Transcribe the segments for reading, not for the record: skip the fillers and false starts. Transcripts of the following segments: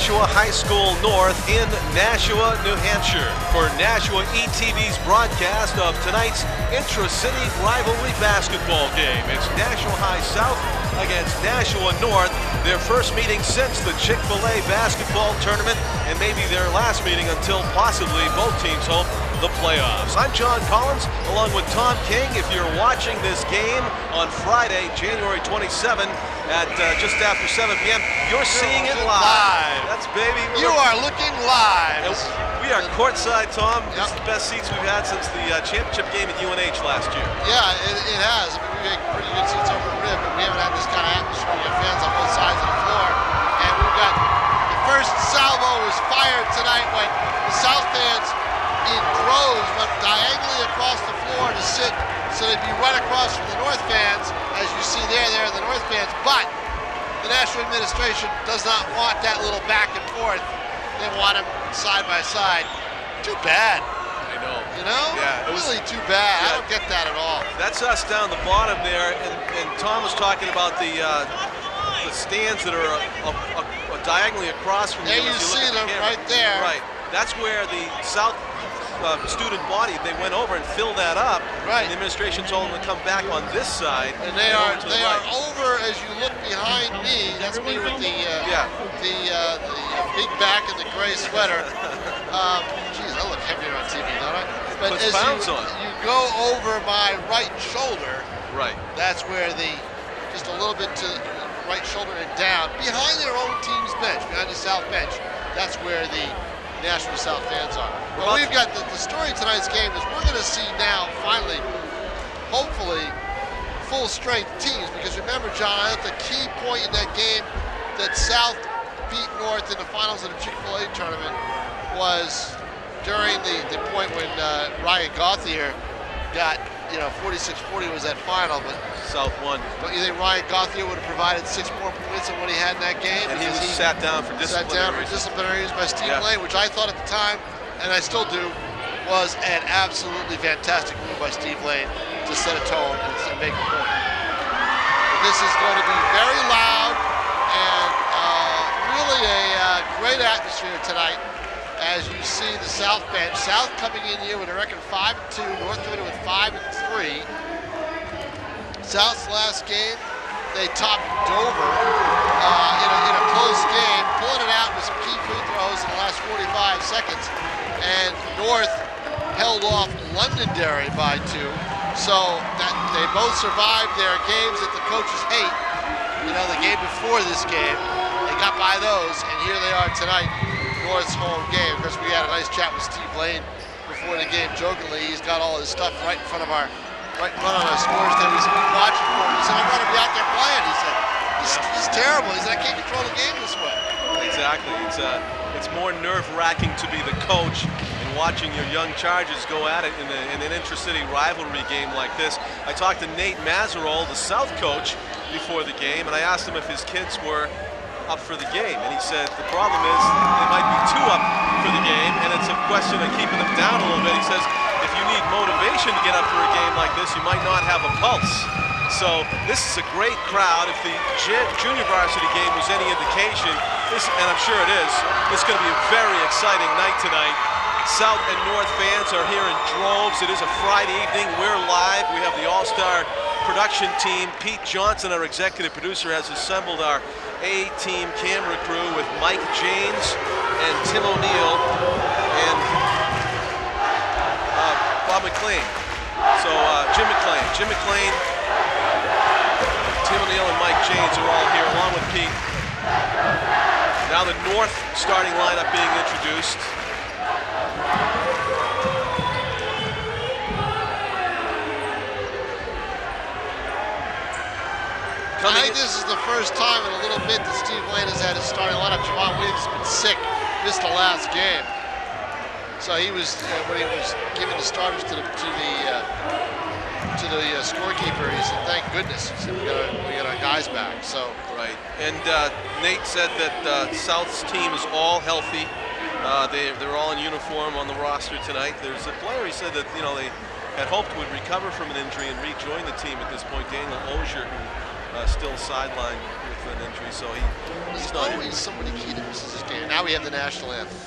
Nashua High School North in Nashua, New Hampshire for Nashua ETV's broadcast of tonight's intra-city rivalry basketball game. It's Nashua High South against Nashua North, their first meeting since the Chick-fil-A basketball tournament, and maybe their last meeting until possibly both teams hope the playoffs. I'm John Collins along with Tom King. If you're watching this game on Friday, January 27 at just after 7 p.m., you're seeing it live. That's baby. You are looking live. We are courtside, Tom. This is the best seats we've had since the championship game at UNH last year. Yeah, it has. I mean, we had pretty good seats over the rim, but we haven't had this kind of atmosphere. We have fans on both sides of the floor, and we've got the first salvo was fired tonight when the South fans in droves went diagonally across the floor to sit so they'd be right across from the North fans, as you see there are the North fans, but the Nashua administration does not want that little back and forth. They want them side by side. Too bad. I know. You know? Yeah, really too bad. I don't get that at all. That's us down the bottom there, and Tom was talking about the stands that are diagonally across from there. You see them right there. Right. That's where the South student body, they went over and filled that up. Right. And the administration told them to come back on this side. And they are over as you look behind me. That's me with the big back and the gray sweater. Geez, I look heavier on TV, don't I? But as you go over my right shoulder, right. That's where just a little bit to the right shoulder and down, behind their own team's bench, behind the South bench. That's where the Nashua South fans are. Well, we've got the story of tonight's game is we're going to see now, finally, hopefully, full-strength teams. Because remember, John, I thought the key point in that game that South beat North in the finals of the Chick-fil-A tournament was during the point when Ryan Gauthier got, 46-40 was that final, but South won. But you think Ryan Gauthier would have provided 6 more points than what he had in that game? And he sat down for disciplinary reasons by Steve Lane, which I thought at the time, and I still do, was an absolutely fantastic move by Steve Lane to set a tone and make a point. This is going to be very loud and really a great atmosphere tonight. As you see the South bench, South coming in here with a record 5-2, North coming in with 5-3. South's last game, they topped Dover in a close game, pulling it out with some key free throws in the last 45 seconds. And North held off Londonderry by 2. So that they both survived their games that the coaches hate. The game before this game, they got by those, and here they are tonight. North's home game. Of course, we had a nice chat with Steve Lane before the game. Jokingly, he's got all his stuff right in front on our scores stand. We said, "We're watching for him." He said, "I'm going to be out there playing." He said, "This is terrible." He said, "I can't control the game this way." Exactly. It's more nerve-wracking to be the coach and watching your young Chargers go at it in an intra-city rivalry game like this. I talked to Nate Mazerol, the South coach, before the game, and I asked him if his kids were up for the game, and he said the problem is they might be too up for the game, and it's a question of keeping them down a little bit. He says if you need motivation to get up for a game like this, you might not have a pulse. So this is a great crowd. If the junior varsity game was any indication, and I'm sure it is, it's going to be a very exciting night tonight. South and North fans are here in droves. It is a Friday evening. We're live. We have the all-star production team. Pete Johnson, our executive producer, has assembled our A-team camera crew with Mike James and Tim O'Neill and Bob McLean. So Jim McLean, Tim O'Neill and Mike James are all here along with Pete. Now the North starting lineup being introduced. I think this is the first time in a little bit that Steve Lane has had his starting lineup. Javon Williams has been sick, missed the last game. So he was, when he was giving the starters to the scorekeeper, he said, "Thank goodness." He said, we got our guys back. So right, and Nate said that South's team is all healthy. They're all in uniform on the roster tonight. There's a player, he said, that they had hoped would recover from an injury and rejoin the team at this point, Daniel Ozier, who still sidelined with an injury, so he's not. Always somebody key that misses this game. Now we have the national anthem.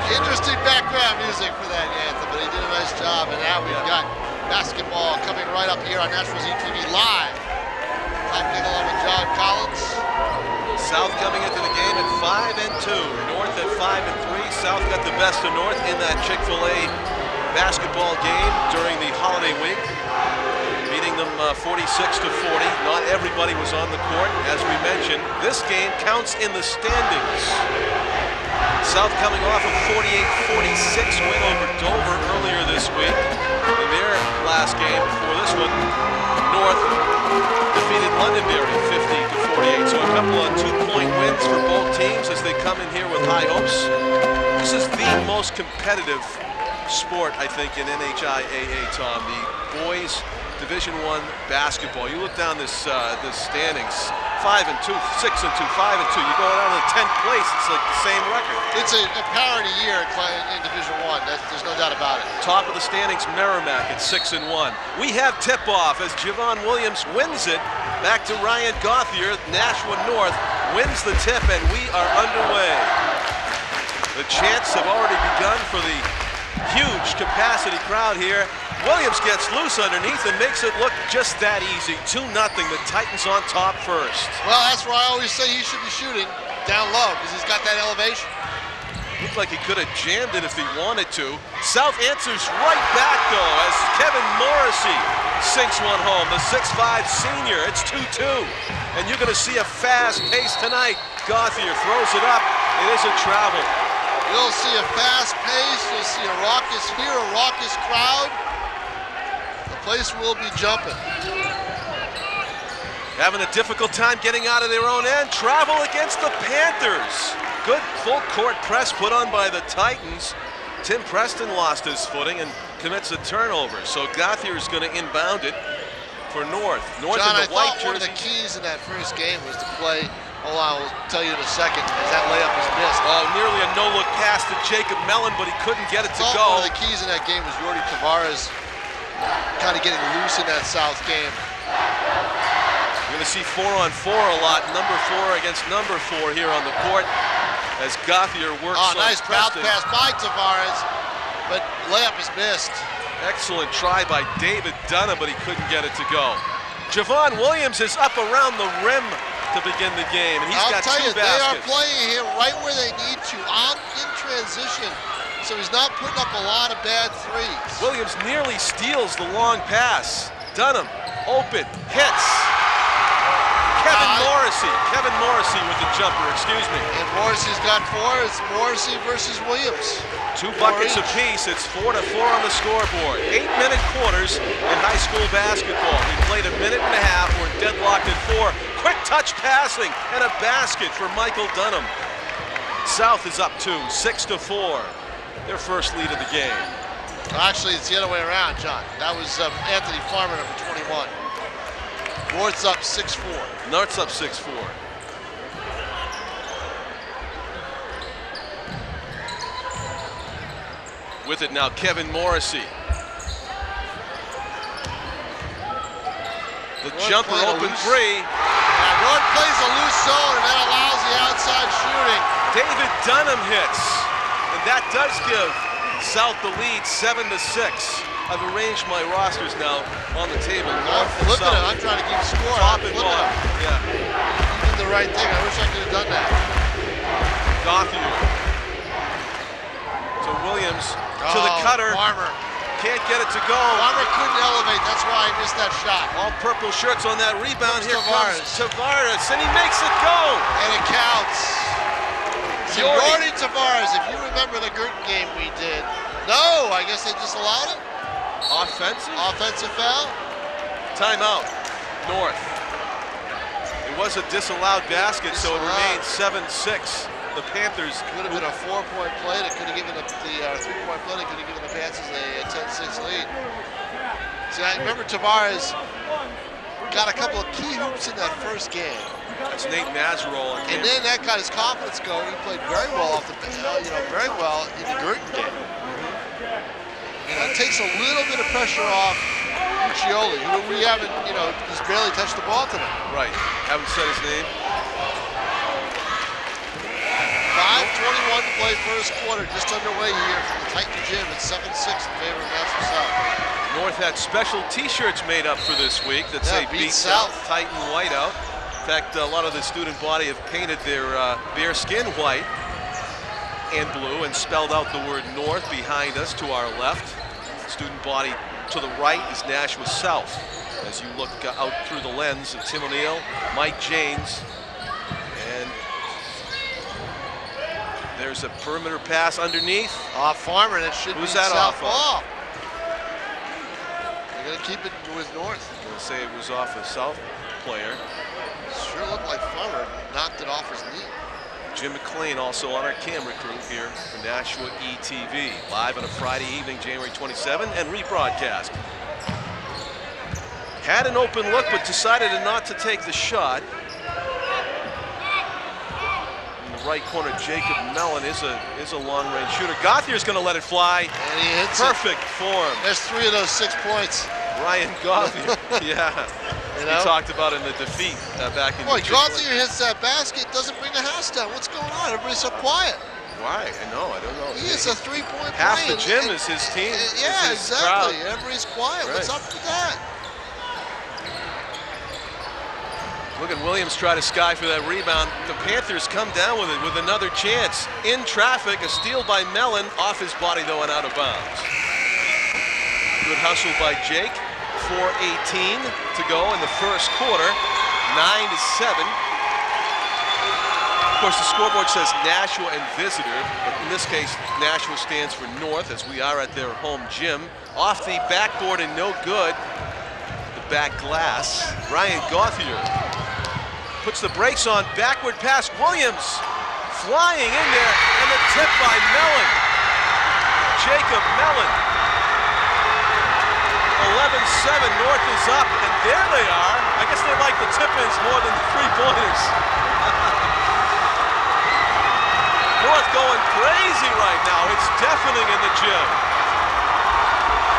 Interesting background music for that anthem, but he did a nice job. And now we've got basketball coming right up here on Nashua ZTV Live. Happening along with John Collins. South coming into the game at 5-2. North at 5-3. South got the best of North in that Chick-fil-A basketball game during the holiday week, beating them 46-40. Not everybody was on the court, as we mentioned. This game counts in the standings. South coming off a 48-46 win over Dover earlier this week. In their last game before this one, North defeated Londonderry 50-48. So a couple of two-point wins for both teams as they come in here with high hopes. This is the most competitive sport, I think, in NHIAA, Tom. The boys Division I basketball. You look down this standings, 5-2, 6-2, 5-2. You go down to 10th place, it's like the same record. It's a parity year in Division I. There's no doubt about it. Top of the standings, Merrimack at 6-1. We have tip-off as Javon Williams wins it. Back to Ryan Gauthier. Nashua North wins the tip, and we are underway. The chants have already begun for the huge capacity crowd here. Williams gets loose underneath and makes it look just that easy. 2-0, the Titans on top first. Well, that's where I always say he should be shooting, down low, because he's got that elevation. Looked like he could have jammed it if he wanted to. South answers right back, though, as Kevin Morrissey sinks one home, the 6'5 senior. It's 2-2, and you're going to see a fast pace tonight. Gauthier throws it up. It is a travel. You'll see a fast pace. You'll see a raucous here, a raucous crowd. The place will be jumping. Having a difficult time getting out of their own end. Travel against the Panthers. Good full court press put on by the Titans. Tim Preston lost his footing and commits a turnover. So Gauthier is going to inbound it for North. North John, in the white jersey. One of the keys in that first game was to play. Hold on, I'll tell you in a second, as that layup was missed. Oh, nearly a no-look pass to Jacob Mellon, but he couldn't get it to go. One of the keys in that game was Jordy Tavares kind of getting loose in that South game. You're going to see 4-on-4 a lot. Number 4 against number 4 here on the court as Gauthier works on nice bounce pass by Tavares, but layup is missed. Excellent try by David Dunham, but he couldn't get it to go. Javon Williams is up around the rim to begin the game, and he's got 2 baskets. They are playing him right where they need to, in transition, so he's not putting up a lot of bad threes. Williams nearly steals the long pass. Dunham, open, hits. Kevin Morrissey with the jumper, excuse me. And Morrissey's got 4. It's Morrissey versus Williams. 2 buckets apiece. It's 4-4 on the scoreboard. 8-minute quarters in high school basketball. We played a minute and a half. We're deadlocked at 4. Quick touch passing and a basket for Michael Dunham. South is up 2, 6-4. Their first lead of the game. Actually, it's the other way around, John. That was Anthony Farmer, number 21. North's up 6-4. North's up 6-4. With it now, Kevin Morrissey. The jumper open three. North plays a loose zone, and that allows the outside shooting. David Dunham hits, and that does give South the lead, 7-6. I've arranged my rosters now on the table. I'm flipping it. I'm trying to keep score. Top and bottom. Yeah. You did the right thing. I wish I could have done that. Gothier to Williams, to the cutter. Farmer. Can't get it to go. Farmer couldn't elevate. That's why he missed that shot. All purple shirts on that rebound. Here Tavares. comes Tavares, and he makes it go. And it counts. Jordy Tavares, if you remember the Girton game we did. No, I guess they disallowed it. Offensive? Offensive foul. Timeout. North. It was a disallowed basket, so it remains 7-6. The Panthers. Could have been a 4-point play that could have given the 3-point play that could have given the Panthers a 10-6 lead. See, I remember Tavares got a couple of key hoops in that first game. That's Nate Mazerol. And then that got his confidence going. He played very well off the, very well in the Girton game. And it takes a little bit of pressure off Uccioli, who we haven't, he's barely touched the ball tonight. Right. Haven't said his name. 5:21 to play first quarter, just underway here from the Titan Gym. It's 7-6 in favor of Nashua South. North had special T-shirts made up for this week that say Beat South, Titan Whiteout. In fact, a lot of the student body have painted their skin white and blue and spelled out the word North behind us to our left. Student body to the right is Nashua South. As you look out through the lens of Tim O'Neill, Mike James, and there's a perimeter pass underneath. Off Farmer, and it should Who's be that South off ball. They're going to keep it with North. I'm going to say it was off a South player. Sure looked like Farmer knocked it off his knee. Jim McLean also on our camera crew here for Nashua ETV. Live on a Friday evening, January 27, and rebroadcast. Had an open look, but decided not to take the shot. Right corner, Jacob Mellon is a long-range shooter. Gauthier is going to let it fly. And he hits Perfect form. There's 3 of those 6 points. Ryan Gauthier, yeah. We talked about in the defeat back in. Boy, Gauthier hits that basket, doesn't bring the house down. What's going on? Everybody's so quiet. Why? I know. I don't know. He hits a 3-point play. Half the gym is his team. Yeah, his exactly. crowd. Everybody's quiet. Right. What's up with that? Look at Williams try to sky for that rebound. The Panthers come down with it with another chance. In traffic, a steal by Mellon, off his body though and out of bounds. Good hustle by Jake. 4:18 to go in the first quarter. 9-7. Of course, the scoreboard says Nashua and visitor, but in this case, Nashua stands for North as we are at their home gym. Off the backboard and no good. The back glass. Ryan Gauthier puts the brakes on, backward pass, Williams flying in there, and the tip by Mellon. Jacob Mellon. 11-7, North is up, and there they are. I guess they like the tip-ins more than the 3-pointers. North going crazy right now. It's deafening in the gym.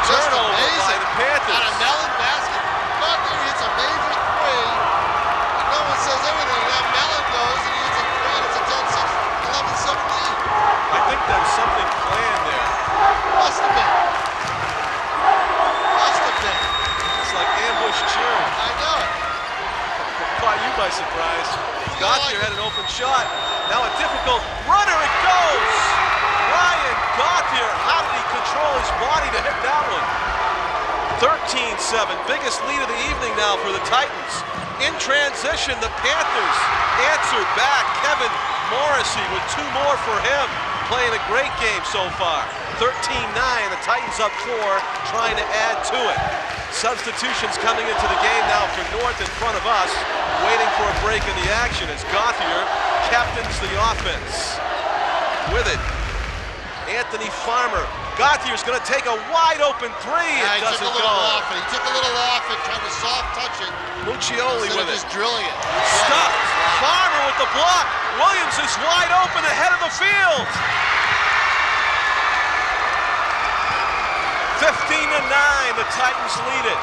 Just Turnover amazing. by the Panthers. On a Mellon basket, Gauthier hits a major 3. No one says everything. Now Mellon goes and he hits a 3, and it's a 10-6, 11-7 lead. I think there's something planned there. Must have been. Must have been. It's like ambush cheering. I know it. Caught you by surprise. Gauthier had an open shot. Now a difficult runner, it goes! Ryan Gauthier, how did he control his body to hit that one? 13-7, biggest lead of the evening now for the Titans. In transition, the Panthers answered back. Kevin Morrissey with 2 more for him. Playing a great game so far. 13-9, the Titans up 4, trying to add to it. Substitutions coming into the game now for North in front of us, waiting for a break in the action as Gauthier captains the offense. With it, Anthony Farmer. Gauthier's going to take a wide open three. Yeah, It doesn't he took a little off and tried to soft touch it. Muccioli with it. Just drilling it. Stuffed. Farmer with the block. Williams is wide open ahead of the field. 15-9, the Titans lead it.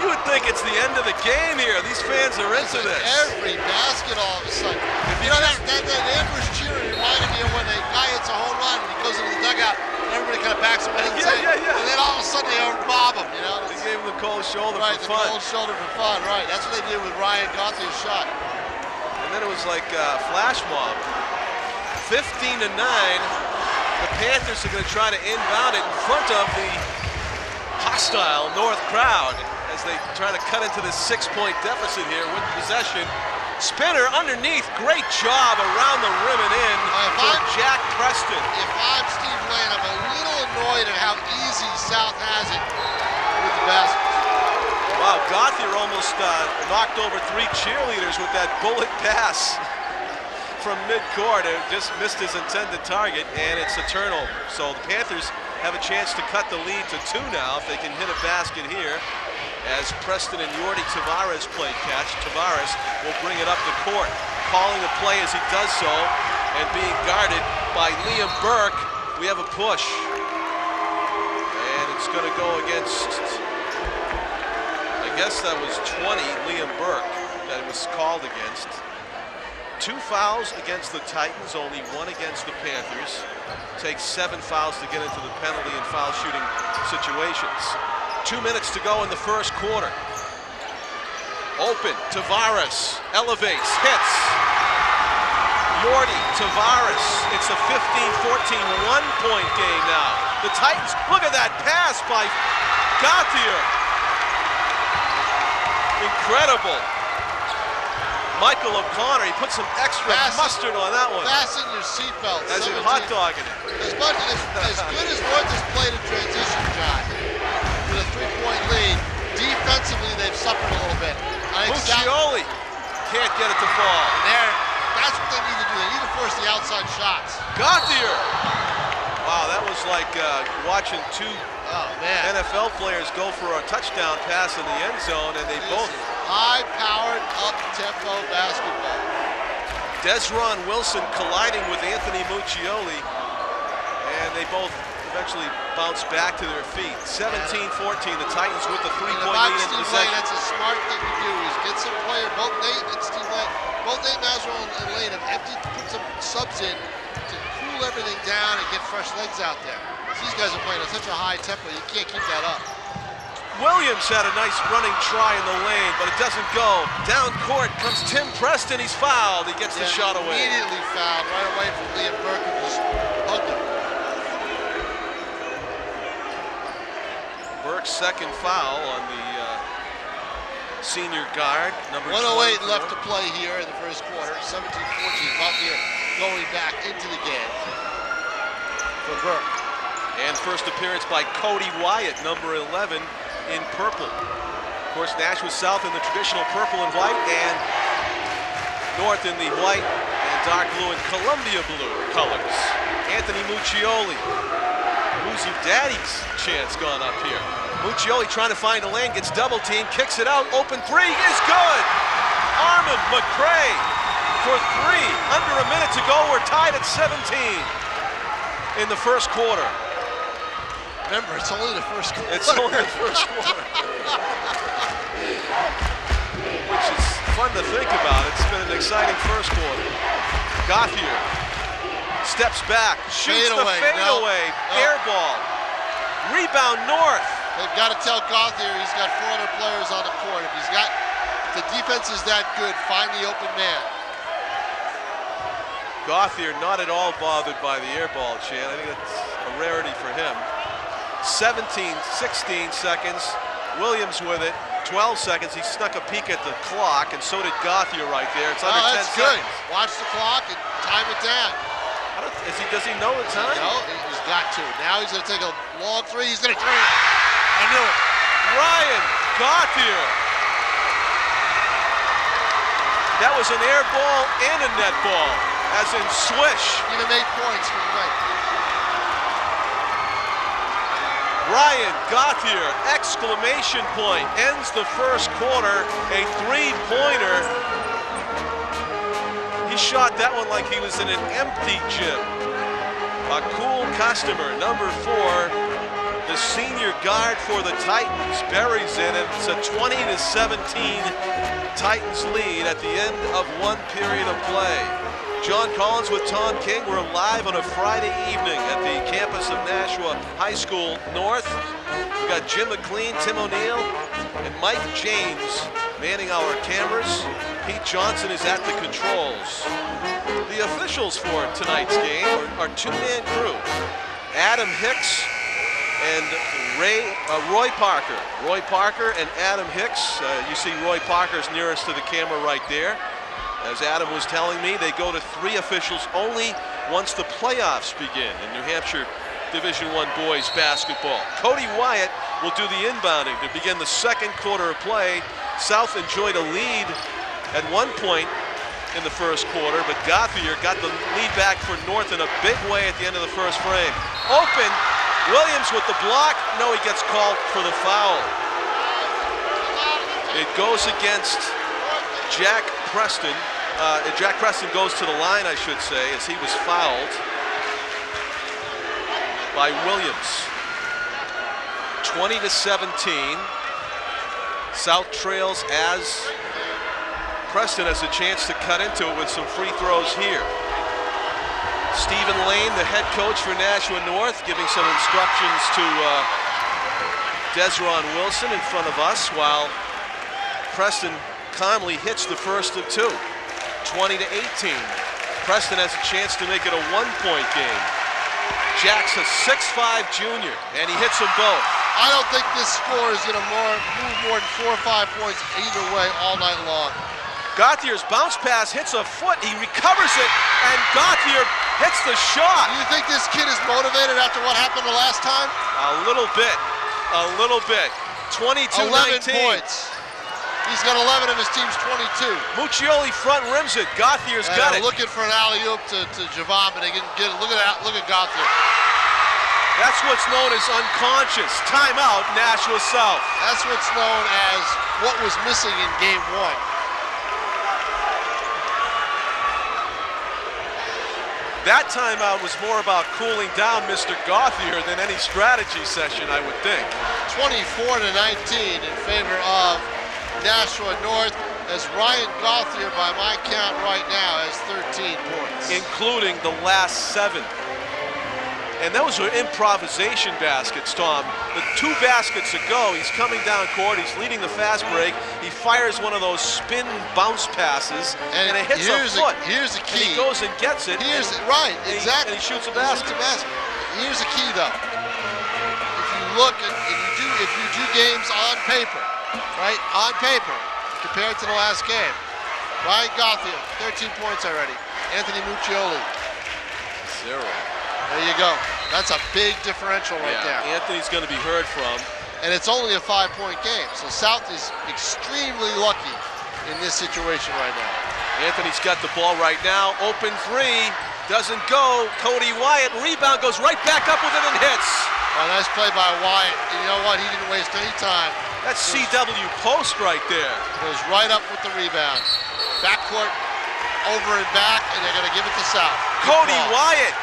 You would think it's the end of the game here. These fans are into this. Every basket all of a sudden. You know, that Amber's cheering reminded me of when a guy hits a home run and he goes into the dugout and everybody kind of backs him in and says, and then all of a sudden they overbob him, you know. They gave him the cold shoulder for fun. Right, the cold shoulder for fun, right. That's what they did with Ryan Gauthier's shot. And then it was like flash mob. 15-9. The Panthers are going to try to inbound it in front of the hostile North crowd as they try to cut into this 6-point deficit here with possession. Spinner underneath, great job around the rim and in for Jack Preston. If I'm Steve Lane, I'm a little annoyed at how easy South has it with the baskets. Wow, Gauthier almost knocked over 3 cheerleaders with that bullet pass from midcourt. It just missed his intended target, and it's a turnover. So the Panthers have a chance to cut the lead to 2 now if they can hit a basket here. As Preston and Yordi Tavares play catch, Tavares will bring it up the court, calling the play as he does so, and being guarded by Liam Burke. We have a push, and it's going to go against, I guess that was 20, Liam Burke, that it was called against. 2 fouls against the Titans, only 1 against the Panthers. Takes 7 fouls to get into the penalty and foul shooting situations. 2 minutes to go in the first quarter. Open, Tavares elevates, hits. Yordi, Tavares. It's a 15-14 1-point game now. The Titans, look at that pass by Gauthier. Incredible. Michael O'Connor, he put some extra mustard on that one. Fasten your seatbelts. As in hot dogging it. As good as North has played in transition, John, with a 3-point lead, defensively they've suffered a little bit. Muccioli can't get it to fall. That's what they need to do. They need to force the outside shots. Gauthier. Wow, that was like watching 2 NFL players go for a touchdown pass in the end zone, and they both high-powered, up-tempo basketball. Desron Wilson colliding with Anthony Muccioli, and they both eventually bounce back to their feet. 17-14, the Titans with the 3-point lead in possession. That's a smart thing to do, is get some player, both Nate and Steve Lane, both Nate Mazerow and Lane have put some subs in to cool everything down and get fresh legs out there. These guys are playing at such a high tempo, you can't keep that up. Williams had a nice running try in the lane, but it doesn't go. Down court comes Tim Preston. He's fouled. He gets the shot away. Immediately fouled right away from Liam Burke, who just hugged him. Burke's second foul on the senior guard, number 1:08 left to play here in the first quarter. 17-14. Gauthier going back into the game for Burke. And first appearance by Cody Wyatt, number 11 in purple. Of course, Nashua South in the traditional purple and white, and North in the white and dark blue and Columbia blue colors. Anthony Muccioli. Who's your daddy's chance gone up here? Muccioli trying to find a lane, gets double teamed, kicks it out, open 3 is good! Armand McCray for 3. Under a minute to go, we're tied at 17 in the first quarter. Remember, it's only the first quarter. It's only the first quarter. Which is fun to think about. It's been an exciting first quarter. Gauthier steps back, shoots the fadeaway, air ball. Rebound North. They've got to tell Gauthier he's got 400 players on the court. If the defense is that good, find the open man. Gauthier not at all bothered by the air ball, Chan. I think that's a rarity for him. 16 seconds. Williams with it. 12 seconds. He snuck a peek at the clock, and so did Gauthier right there. It's under 10 seconds. Good. Watch the clock and time it down. Does he know the time? No, he's got to. Now he's going to take a long 3. He's going to turn it. I knew it. Ryan Gauthier. That was an air ball and a net ball. as in swish. Give him 8 points for the night. Ryan Gauthier, exclamation point, ends the first quarter, a 3-pointer. He shot that one like he was in an empty gym. A cool customer, number 4, the senior guard for the Titans, buries it. It's a 20-17 Titans lead at the end of 1 period of play. John Collins with Tom King. We're live on a Friday evening at the campus of Nashua High School North. We've got Jim McLean, Tim O'Neill, and Mike James manning our cameras. Pete Johnson is at the controls. The officials for tonight's game are 2-man crew. Adam Hicks and Roy Parker. Roy Parker and Adam Hicks. You see Roy Parker's nearest to the camera right there. As Adam was telling me, they go to 3 officials only once the playoffs begin in New Hampshire Division I boys basketball. Cody Wyatt will do the inbounding to begin the second quarter of play. South enjoyed a lead at one point in the first quarter, but Gauthier got the lead back for North in a big way at the end of the first frame. Open, Williams with the block. No, he gets called for the foul. It goes against Jack Preston. Jack Preston goes to the line, I should say, as he was fouled by Williams. 20-17. South trails as Preston has a chance to cut into it with some free throws here. Stephen Lane, the head coach for Nashua North, giving some instructions to Desron Wilson in front of us, while Preston calmly hits the first of 2. 20-18. Preston has a chance to make it a 1-point game. Jack's a 6'5" junior, and he hits them both. I don't think this score is going to move more than 4 or 5 points either way all night long. Gauthier's bounce pass hits a foot. He recovers it, and Gauthier hits the shot. Do you think this kid is motivated after what happened the last time? A little bit. A little bit. 22-19. 11 points. He's got 11 of his team's 22. Muccioli front rims it. Gauthier's got it. Looking for an alley-oop to Javon, but they can get it. Look at Gauthier. That's what's known as unconscious. Timeout, Nashua South. That's what's known as what was missing in game 1. That timeout was more about cooling down Mr. Gauthier than any strategy session, I would think. 24-19 in favor of Nashua North, as Ryan Gauthier, by my count right now, has 13 points. Including the last 7. And those were improvisation baskets, Tom. The 2 baskets ago, he's coming down court, he's leading the fast break, he fires one of those spin bounce passes, and it hits a foot. Here's the key. And he goes and gets it. Right, exactly. And he shoots a basket. Here's the key, though. If you look, if you do games on paper, right, on paper, compared to the last game, Ryan Gauthier, 13 points already. Anthony Muccioli, 0. There you go. That's a big differential right there. Anthony's going to be heard from. And it's only a 5-point game, so South is extremely lucky in this situation right now. Anthony's got the ball right now. Open 3, doesn't go. Cody Wyatt, rebound, goes right back up with it and hits. Oh, nice play by Wyatt. And you know what? He didn't waste any time. That's CW post right there. Goes right up with the rebound. Backcourt, over and back, and they're going to give it to South. Cody Wyatt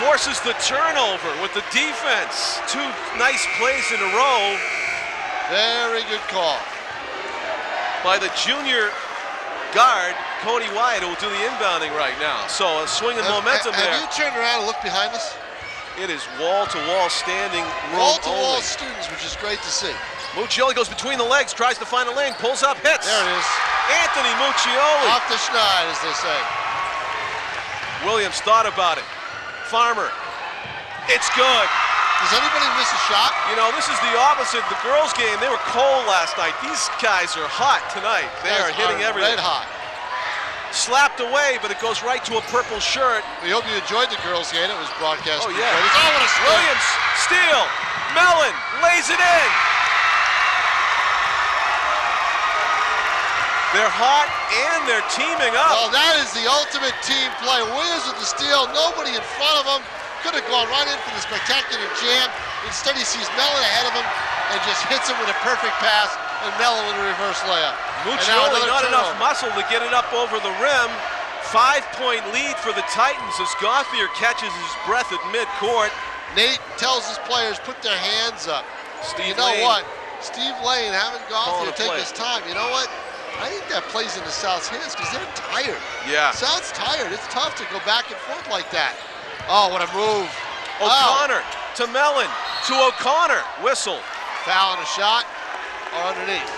forces the turnover with the defense. 2 nice plays in a row. Very good call. By the junior guard, Cody Wyatt, who will do the inbounding right now. So a swing of momentum there. Have you turned around and looked behind us? It is wall-to-wall standing room Wall-to-wall only. students, which is great to see. Muccioli goes between the legs, tries to find a lane, pulls up, hits. There it is. Anthony Muccioli. Off the schneid, as they say. Williams thought about it. Farmer. It's good. Does anybody miss a shot? You know, this is the opposite. The girls' game, they were cold last night. These guys are hot tonight. They are hitting everything. Red hot. Slapped away, but it goes right to a purple shirt. We hope you enjoyed the girls' game. It was broadcast. Oh, yeah. Oh, what a steal. Williams, steal. Mellon lays it in. They're hot and they're teaming up. Well, that is the ultimate team play. Williams with the steal, nobody in front of him. Could have gone right in for the spectacular jam. Instead, he sees Mellon ahead of him and just hits him with a perfect pass, and Mellon with a reverse layup. Muccioli not enough muscle to get it up over the rim. 5-point lead for the Titans as Gauthier catches his breath at midcourt. Nate tells his players, put their hands up. Steve you know Lane. what? Steve Lane having Gauthier take play. his time. You know what? I think that plays into South's hands because they're tired. Yeah. South's tired. It's tough to go back and forth like that. Oh, what a move. O'Connor to Mellon to O'Connor. Whistle. Foul on a shot or underneath.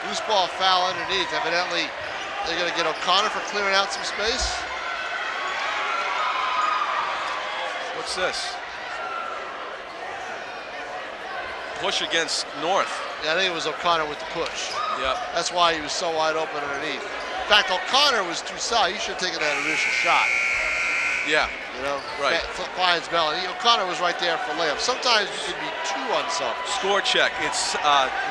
Loose ball foul underneath. Evidently, they're going to get O'Connor for clearing out some space. What's this? Push against North. Yeah, I think it was O'Connor with the push. Yep. That's why he was so wide open underneath. In fact, O'Connor was too soft. He should have taken that initial shot. Yeah. You know, right. Finds Mellon. O'Connor was right there for layup. Sometimes you can be too unselfish. Score check. It's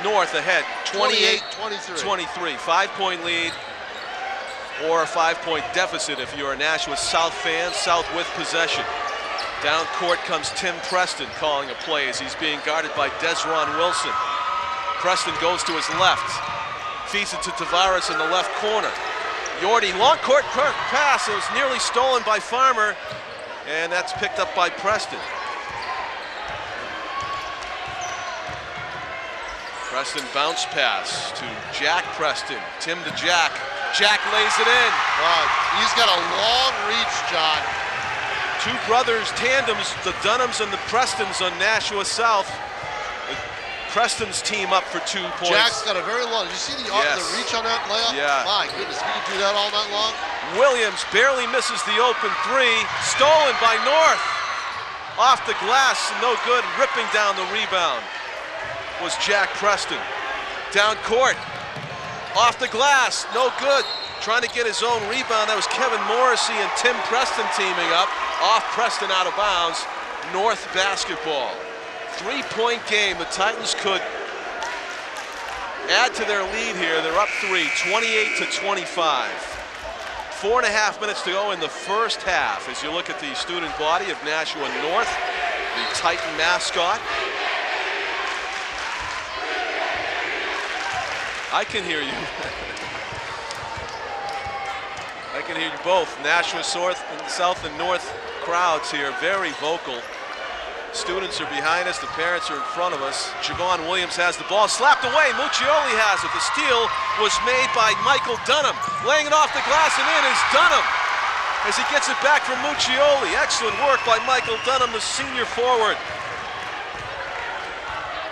North ahead. 28-23. 5-point lead or a 5-point deficit if you're a Nashua South fan. South with possession. Down court comes Tim Preston calling a play as he's being guarded by Desron Wilson. Preston goes to his left. Feeds it to Tavares in the left corner. Yordi, long court pass. It was nearly stolen by Farmer, and that's picked up by Preston. Preston bounce pass to Jack Preston. Tim to Jack. Jack lays it in. He's got a long reach, John. Two brothers, tandems, the Dunhams and the Prestons on Nashua South. The Prestons team up for 2 points. Jack's got a very long, did you see the reach on that layup? Yeah. My goodness, we can do that all night long. Williams barely misses the open three. Stolen by North. Off the glass, no good. Ripping down the rebound was Jack Preston. Down court. Off the glass, no good. Trying to get his own rebound. That was Kevin Morrissey and Tim Preston teaming up. Off Preston, out of bounds. North basketball. 3-point game. The Titans could add to their lead here. They're up 3, 28-25. 4.5 minutes to go in the first half as you look at the student body of Nashua North, the Titan mascot. I can hear you. I can hear you both. Nashua South and North crowds here, very vocal. Students are behind us, the parents are in front of us. Javon Williams has the ball, slapped away. Muccioli has it. The steal was made by Michael Dunham. Laying it off the glass and in is Dunham as he gets it back from Muccioli. Excellent work by Michael Dunham, the senior forward,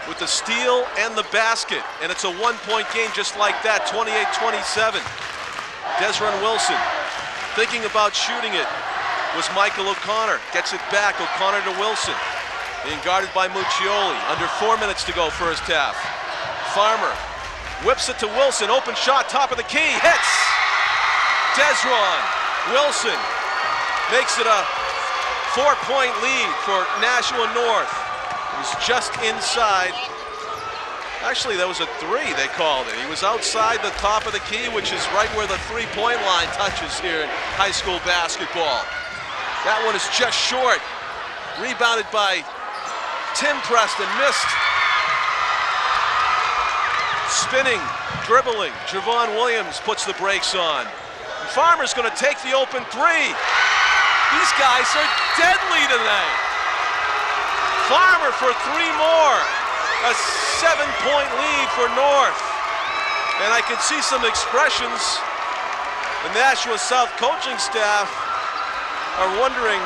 with the steal and the basket. And it's a 1-point game just like that, 28-27. Desron Wilson thinking about shooting it was Michael O'Connor. Gets it back, O'Connor to Wilson. Being guarded by Muccioli. Under 4 minutes to go first half. Farmer whips it to Wilson. Open shot, top of the key. Hits! Desron Wilson makes it a 4-point lead for Nashua North. It was just inside. Actually, that was a 3, they called it. He was outside the top of the key, which is right where the 3-point line touches here in high school basketball. That one is just short. Rebounded by Tim Preston, missed. Spinning, dribbling. Javon Williams puts the brakes on. And Farmer's going to take the open 3. These guys are deadly tonight. Farmer for 3 more. A 7-point lead for North. And I can see some expressions. The Nashua South coaching staff are wondering,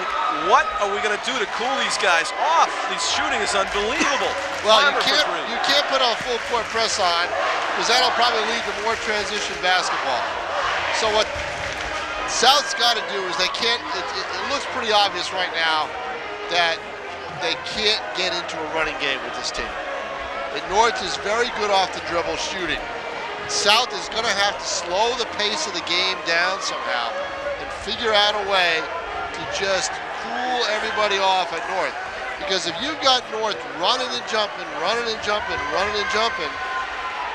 what are we going to do to cool these guys off? This shooting is unbelievable. Well, you can't put a full court press on because that'll probably lead to more transition basketball. So what South's got to do is they can't, it looks pretty obvious right now that they can't get into a running game with this team. And North is very good off the dribble shooting. South is going to have to slow the pace of the game down somehow and figure out a way to just cool everybody off at North. Because if you've got North running and jumping,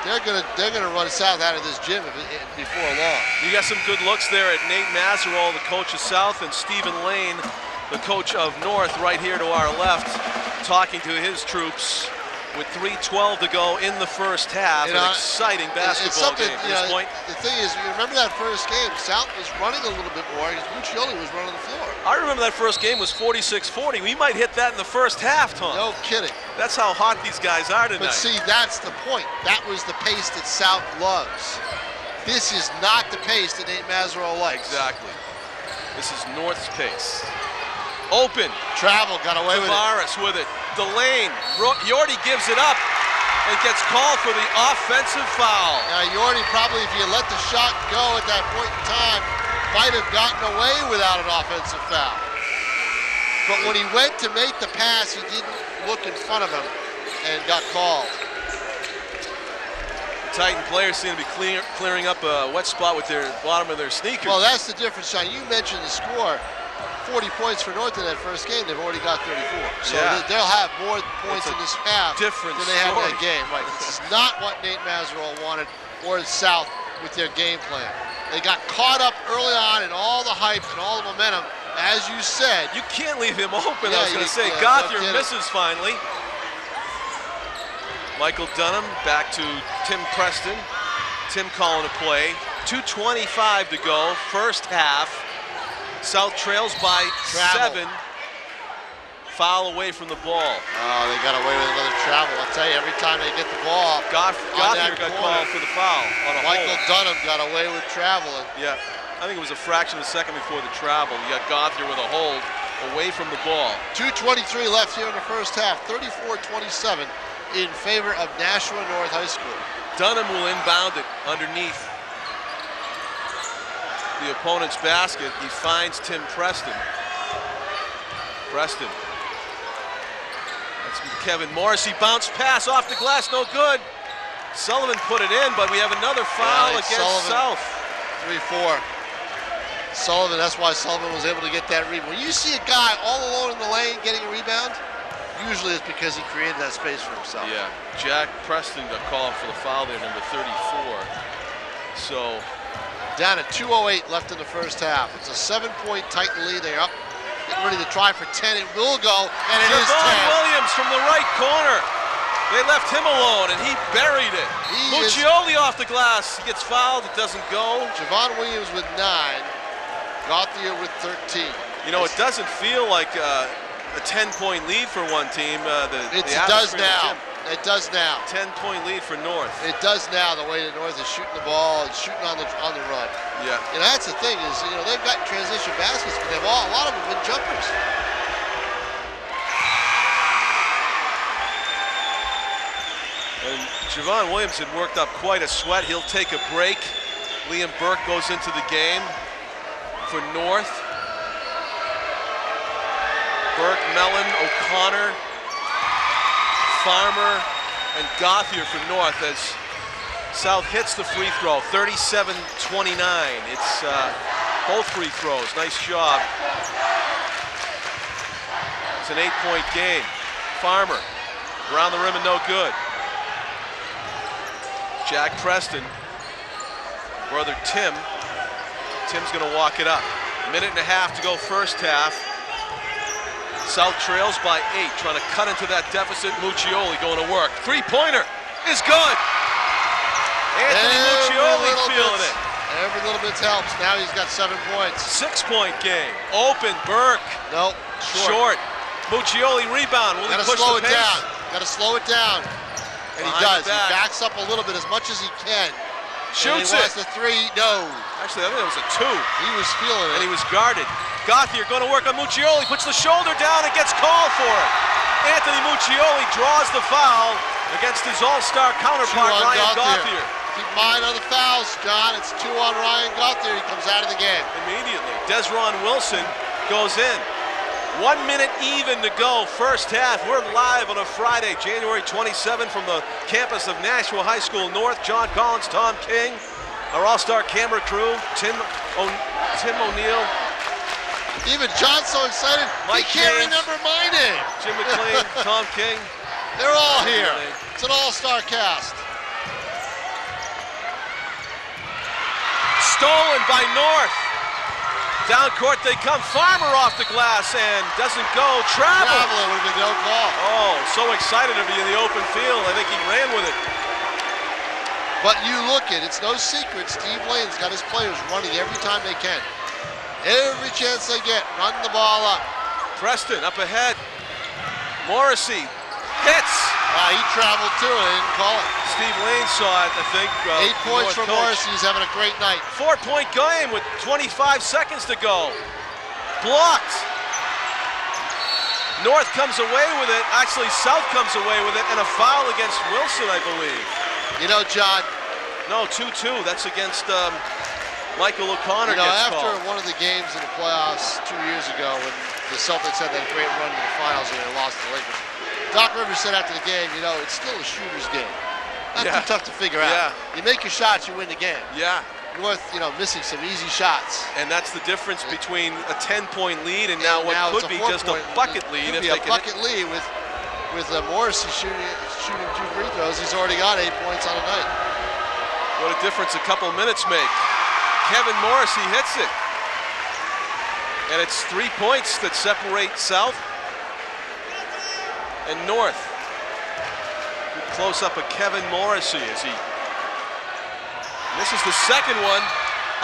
they're gonna run South out of this gym before long. You got some good looks there at Nate Mazerol, the coach of South, and Stephen Lane, the coach of North, right here to our left, talking to his troops with 3:12 to go in the first half. An exciting basketball game at this point. The thing is, you remember that first game, South was running a little bit more because Muccioli was running the floor. I remember that first game was 46-40. We might hit that in the first half, Tom. No kidding. That's how hot these guys are tonight. But see, that's the point. That was the pace that South loves. This is not the pace that Nate Mazerol likes. Exactly. This is North's pace. Open. Travel, got away with it. Tavares with it. Delane. Yordi gives it up and gets called for the offensive foul. Now, Yordi probably, if you let the shot go at that point in time, might have gotten away without an offensive foul. But when he went to make the pass, he didn't look in front of him and got called. The Titan players seem to be clearing up a wet spot with their bottom of their sneakers. Well, that's the difference, Sean. You mentioned the score. 40 points for North in that first game. They've already got 34. So they'll have more points in this half than they had in that game. Right. This is not what Nate Mazerol wanted or South with their game plan. They got caught up early on in all the hype and all the momentum. As you said, you can't leave him open. Yeah, I was going to say, Gothier misses finally. Michael Dunham back to Tim Preston. Tim calling a play. 2:25 to go, first half. South trails by 7. Foul away from the ball. Oh, they got away with another travel. I'll tell you, every time they get the ball, Gothier got called for the foul on a Michael Dunham got away with traveling. Yeah, I think it was a fraction of a second before the travel. You got Gothier with a hold away from the ball. 2:23 left here in the first half. 34-27 in favor of Nashua North High School. Dunham will inbound it underneath the opponent's basket. He finds Tim Preston. Preston. That's Kevin Morrissey. Bounce pass off the glass, no good. Sullivan put it in, but we have another foul against South. 3-4. Sullivan, that's why Sullivan was able to get that rebound. When you see a guy all alone in the lane getting a rebound, usually it's because he created that space for himself. Yeah, Jack Preston got called for the foul there, number 34. So down at 2:08 left in the first half. It's a 7-point Titan lead. They're up, getting ready to try for 10. It will go, and it is 10. Williams from the right corner. They left him alone, and he buried it. Muccioli off the glass. He gets fouled. It doesn't go. Javon Williams with 9. Gothier with 13. You know, it doesn't feel like a 10-point lead for one team. It does now. It does now. 10-point lead for North. It does now. The way that North is shooting the ball and shooting on the run. Yeah. And that's the thing is, you know, they've got transition baskets, but a lot of them have been jumpers. And Javon Williams had worked up quite a sweat. He'll take a break. Liam Burke goes into the game for North. Burke, Mellon, O'Connor, Farmer, and Gothier for North as South hits the free throw, 37-29. It's both free throws, nice job. It's an 8-point game. Farmer, around the rim and no good. Jack Preston, brother Tim. Tim's gonna walk it up. Minute and a half to go first half. South trails by 8, trying to cut into that deficit. Muccioli going to work. Three-pointer is good. Anthony Muccioli feeling it. Every little bit helps. Now he's got 7 points. 6-point game. Open, Burke. Nope, short. Muccioli rebound. Will he push the pace? Gotta slow it down. And he does. He backs up a little bit as much as he can. Shoots it. He wants the 3. No. Actually, I think it was a 2. He was feeling it. And he was guarded. Gothier going to work on Muccioli, puts the shoulder down and gets called for it. Anthony Muccioli draws the foul against his all-star counterpart, Ryan Gothier. Keep in mind on the fouls, John. It's 2 on Ryan Gothier. He comes out of the game. Immediately. Desron Wilson goes in. 1 minute even to go, first half. We're live on a Friday, January 27, from the campus of Nashua High School North. John Collins, Tom King, our all-star camera crew, Tim O'Neill. Even John's so excited, Mike he can't James, remember my name. Jim McLean, Tom King. They're all here. It's an all-star cast. stolen by North. Down court they come. Farmer off the glass and doesn't go. Travel. Traveling with no call. Oh, so excited to be in the open field. I think he ran with it. But you look at it, it's no secret. Steve Lane's got his players running every time they can. Every chance they get, run the ball up. Preston up ahead. Morrissey hits. He traveled too and didn't call it. Steve Lane saw it, I think. 8 points for Morrissey. He's having a great night. 4-point game with 25 seconds to go. Blocked. North comes away with it. Actually, South comes away with it, and a foul against Wilson, I believe. You know, John. No, 2-2. That's against Michael O'Connor. After one of the games in the playoffs 2 years ago when the Celtics had that great run to the finals and they lost to the Lakers, Doc Rivers said after the game, it's still a shooter's game. Not too tough to figure out. You make your shots, you win the game. Yeah. North, missing some easy shots. And that's the difference between a 10-point lead and now what could be just a bucket lead. Could be a bucket lead with Morrissey shooting 2 free throws. He's already got 8 points on the night. What a difference a couple minutes make. Kevin Morrissey hits it. And it's 3 points that separate South and North. Good close up of Kevin Morrissey as he misses the second one.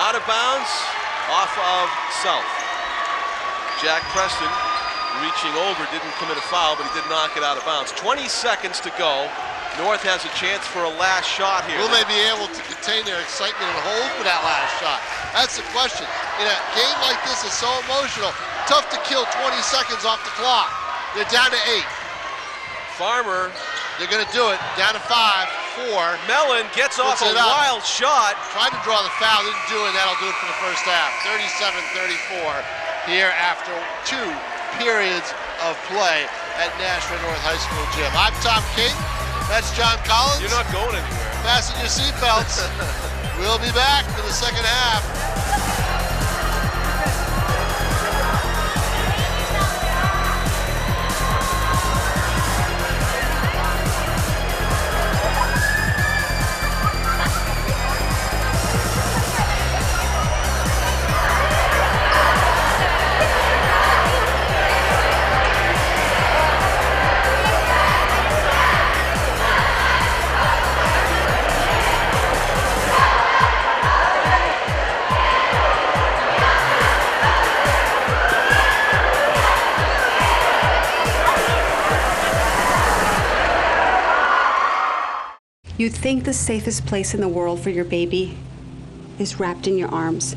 Out of bounds off of South. Jack Preston reaching over, didn't commit a foul, but he did knock it out of bounds. 20 seconds to go. North has a chance for a last shot here. Will they be able to contain their excitement and hold for that last shot? That's the question. In a game like this, it's so emotional. Tough to kill 20 seconds off the clock. They're down to 8. Farmer. They're going to do it. Down to 5, 4. Mellon gets off a wild shot. Tried to draw the foul, didn't do it. That'll do it for the first half. 37-34 here after 2 periods of play at Nashua North High School gym. I'm Tom King. That's John Collins. You're not going anywhere. Fasten your seatbelts. We'll be back for the second half. You'd think the safest place in the world for your baby is wrapped in your arms.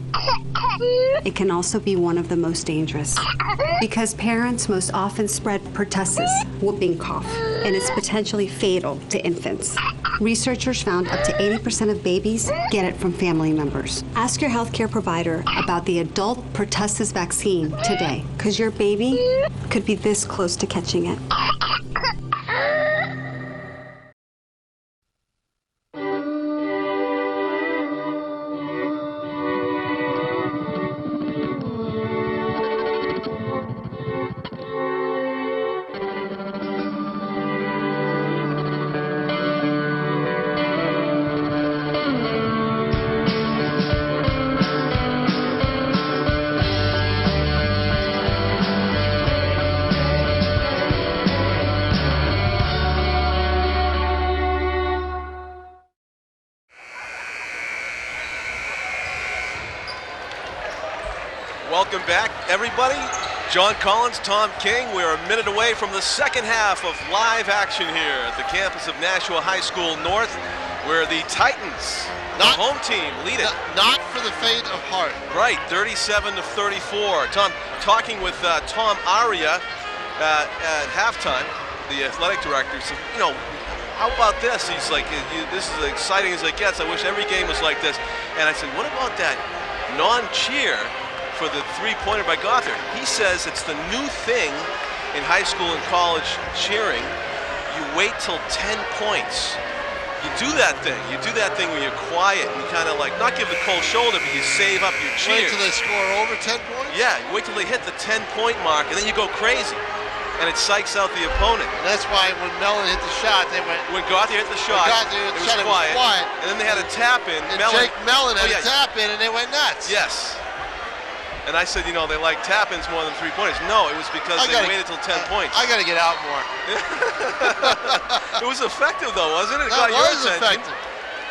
It can also be one of the most dangerous because parents most often spread pertussis, whooping cough, and it's potentially fatal to infants. Researchers found up to 80% of babies get it from family members. Ask your healthcare provider about the adult pertussis vaccine today, because your baby could be this close to catching it. Welcome back, everybody. John Collins, Tom King. We're a minute away from the second half of live action here at the campus of Nashua High School North, where the Titans, the home team, lead it. Not for the faint of heart. Right, 37-34. Tom, talking with Tom Aria at halftime, the athletic director, said, how about this? He's like, this is as exciting as it gets. I wish every game was like this. And I said, what about that non-cheer for the three-pointer by Gothard? He says it's the new thing in high school and college cheering. You wait till 10 points. You do that thing. You do that thing where you're quiet and you kind of like, not give the cold shoulder, but you save up your cheers. Wait till they score over 10 points? Yeah, you wait till they hit the 10-point mark and then you go crazy. and it psychs out the opponent. And that's why when Mellon hit the shot, they went. When Gauthier hit the shot, it was quiet. And then they had a tap in. And Jake Mellon had a tap in, and they went nuts. Yes. And I said, you know, they like tap-ins more than three-pointers. No, it was because they waited till 10 points. I got to get out more. It was effective, though, wasn't it? It that got your was attention. effective.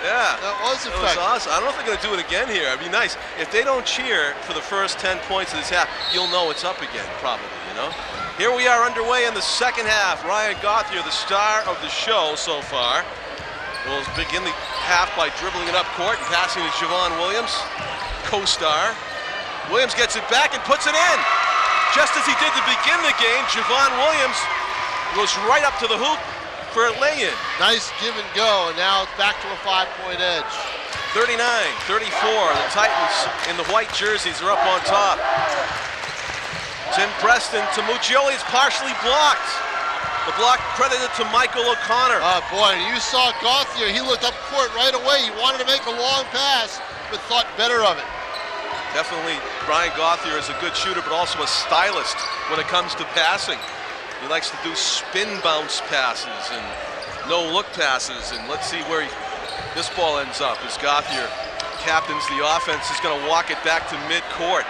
Yeah. That was effective. It was awesome. I don't know if they're going to do it again here. It'd be nice. If they don't cheer for the first 10 points of this half, you'll know it's up again, probably, you know? Here we are underway in the second half. Ryan Gauthier, the star of the show so far, will begin the half by dribbling it up court and passing to Javon Williams, co-star. Williams gets it back and puts it in. Just as he did to begin the game, Javon Williams goes right up to the hoop for a lay-in. Nice give and go, and now it's back to a 5-point edge. 39-34, the Titans in the white jerseys are up on top. Tim Preston to Muccioli, is partially blocked. The block credited to Michael O'Connor. Oh boy, you saw Gauthier, he looked up court right away. He wanted to make a long pass, but thought better of it. Definitely, Brian Gauthier is a good shooter, but also a stylist when it comes to passing. He likes to do spin bounce passes and no-look passes, and let's see where this ball ends up as Gauthier captains the offense. He's going to walk it back to mid-court.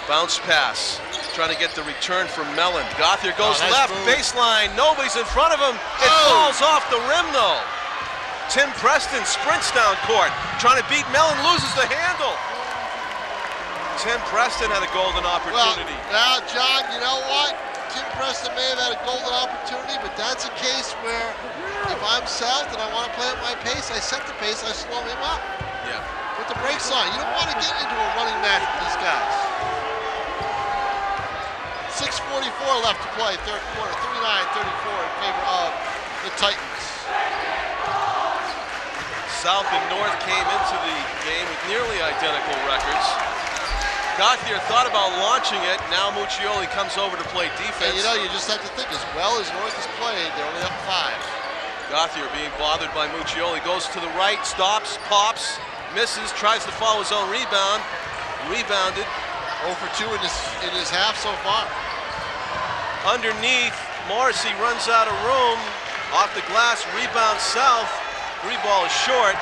Bounce pass, trying to get the return from Mellon. Gauthier goes left, baseline, nobody's in front of him. It falls off the rim, though. Tim Preston sprints down court, trying to beat Mellon, loses the handle. Tim Preston had a golden opportunity. Well, now, John, you know what? Tim Preston may have had a golden opportunity, but that's a case where if I'm South and I want to play at my pace, I set the pace, I slow him up. Yeah. With the brakes on. You don't want to get into a running match with these guys. 6:44 left to play, third quarter. 39-34 in favor of the Titans. South and North came into the game with nearly identical records. Gauthier thought about launching it. Now Muccioli comes over to play defense. And you know, you just have to think, as well as North has played, they're only up 5. Gauthier being bothered by Muccioli, goes to the right, stops, pops, misses, tries to follow his own rebound. Rebounded. 0 for 2 in his half so far. Underneath, Morrissey runs out of room. Off the glass, rebound South. Three ball is short.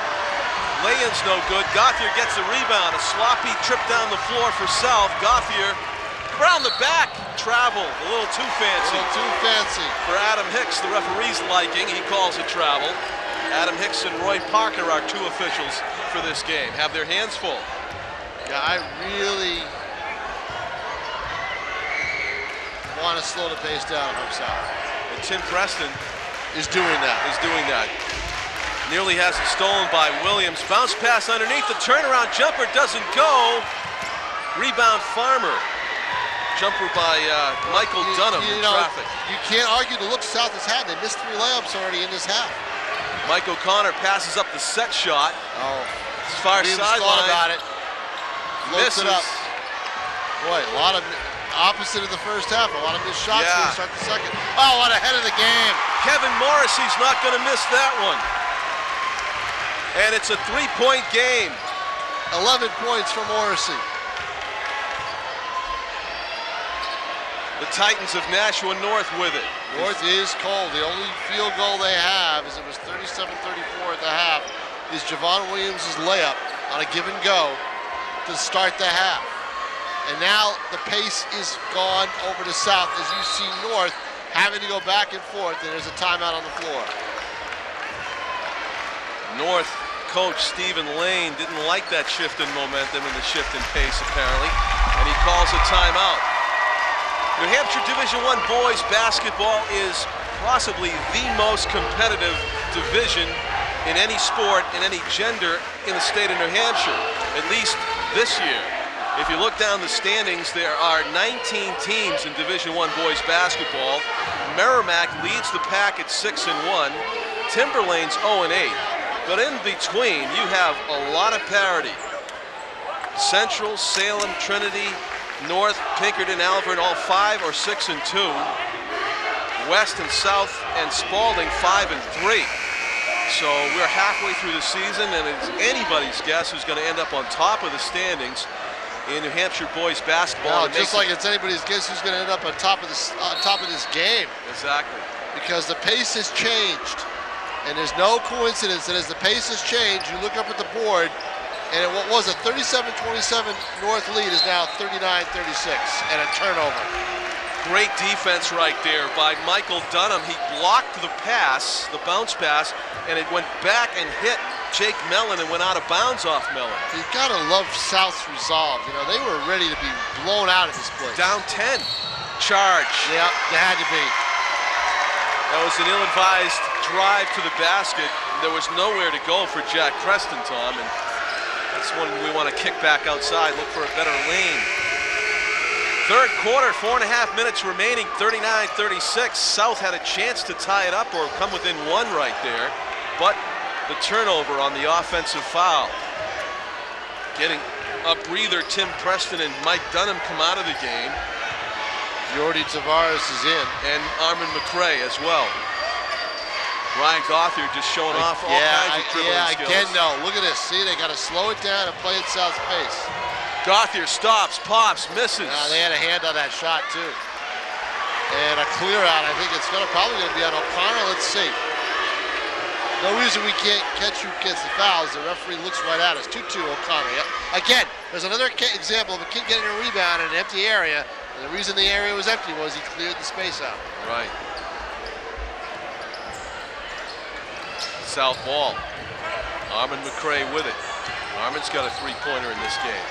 Lay-in's no good. Gauthier gets the rebound. A sloppy trip down the floor for South. Gauthier around the back. Travel. A little too fancy. A little too fancy. For Adam Hicks, the referee's liking. He calls it travel. Adam Hicks and Roy Parker are two officials for this game. Have their hands full. Yeah, I really want to slow the pace down on South. And Tim Preston is doing that. Nearly has it stolen by Williams. Bounce pass underneath. The turnaround jumper doesn't go. Rebound Farmer. Jumper by Michael Dunham in traffic. You can't argue the look South has had. They missed 3 layups already in this half. Mike O'Connor passes up the set shot. Oh, it's far sideline. About it. Floats Misses. it up. Boy, a lot of opposite of the first half. A lot of missed shots to start the second. Oh, what ahead of the game. Kevin Morrissey's not going to miss that one. And it's a 3-point game. 11 points for Morrissey. The Titans of Nashua North with it. North is cold. The only field goal they have, as it was 37-34 at the half, is Javon Williams' layup on a give and go to start the half. And now the pace is gone over to South as you see North having to go back and forth, and there's a timeout on the floor. North coach Stephen Lane didn't like that shift in momentum and the shift in pace apparently, and he calls a timeout. New Hampshire Division I boys basketball is possibly the most competitive division in any sport, in any gender in the state of New Hampshire, at least this year. If you look down the standings, there are 19 teams in Division I boys basketball. Merrimack leads the pack at 6-1. Timberlane's 0-8. But in between, you have a lot of parity. Central, Salem, Trinity, North, Pinkerton, Alvern, all 5 or 6-2. West and South and Spalding 5-3. So we're halfway through the season, and it's anybody's guess who's going to end up on top of the standings. in New Hampshire boys basketball. No, just like it's anybody's guess who's going to end up on top of this game. Exactly. Because the pace has changed, and there's no coincidence that as the pace has changed, you look up at the board, and what was a 37-27 North lead is now 39-36, and a turnover. Great defense right there by Michael Dunham. He blocked the pass, the bounce pass, and it went back and hit Jake Mellon and went out of bounds off Mellon. You gotta love South's resolve. You know, they were ready to be blown out of this place. Down 10. Charge. Yep, they had to be. That was an ill-advised drive to the basket. There was nowhere to go for Jack Preston, Tom, and that's when we want to kick back outside, look for a better lane. Third quarter, 4.5 minutes remaining, 39-36. South had a chance to tie it up or come within one right there, but the turnover on the offensive foul. Getting a breather, Tim Preston and Mike Dunham come out of the game. Jordy Tavares is in. And Armin McCray as well. Ryan Gothier just showing off all kinds of dribbling skills. Again, no. Look at this. See, they got to slow it down and play at South's pace. Gothier stops, pops, misses. They had a hand on that shot, too. And a clear out. I think it's probably going to be on O'Connor. Let's see. No reason we can't catch who gets the fouls. The referee looks right at us. 2-2 O'Connor. Yep. Again, there's another example of a kid getting a rebound in an empty area. And the reason the area was empty was he cleared the space out. Right. South ball. Armin McCray with it. Armin's got a three-pointer in this game.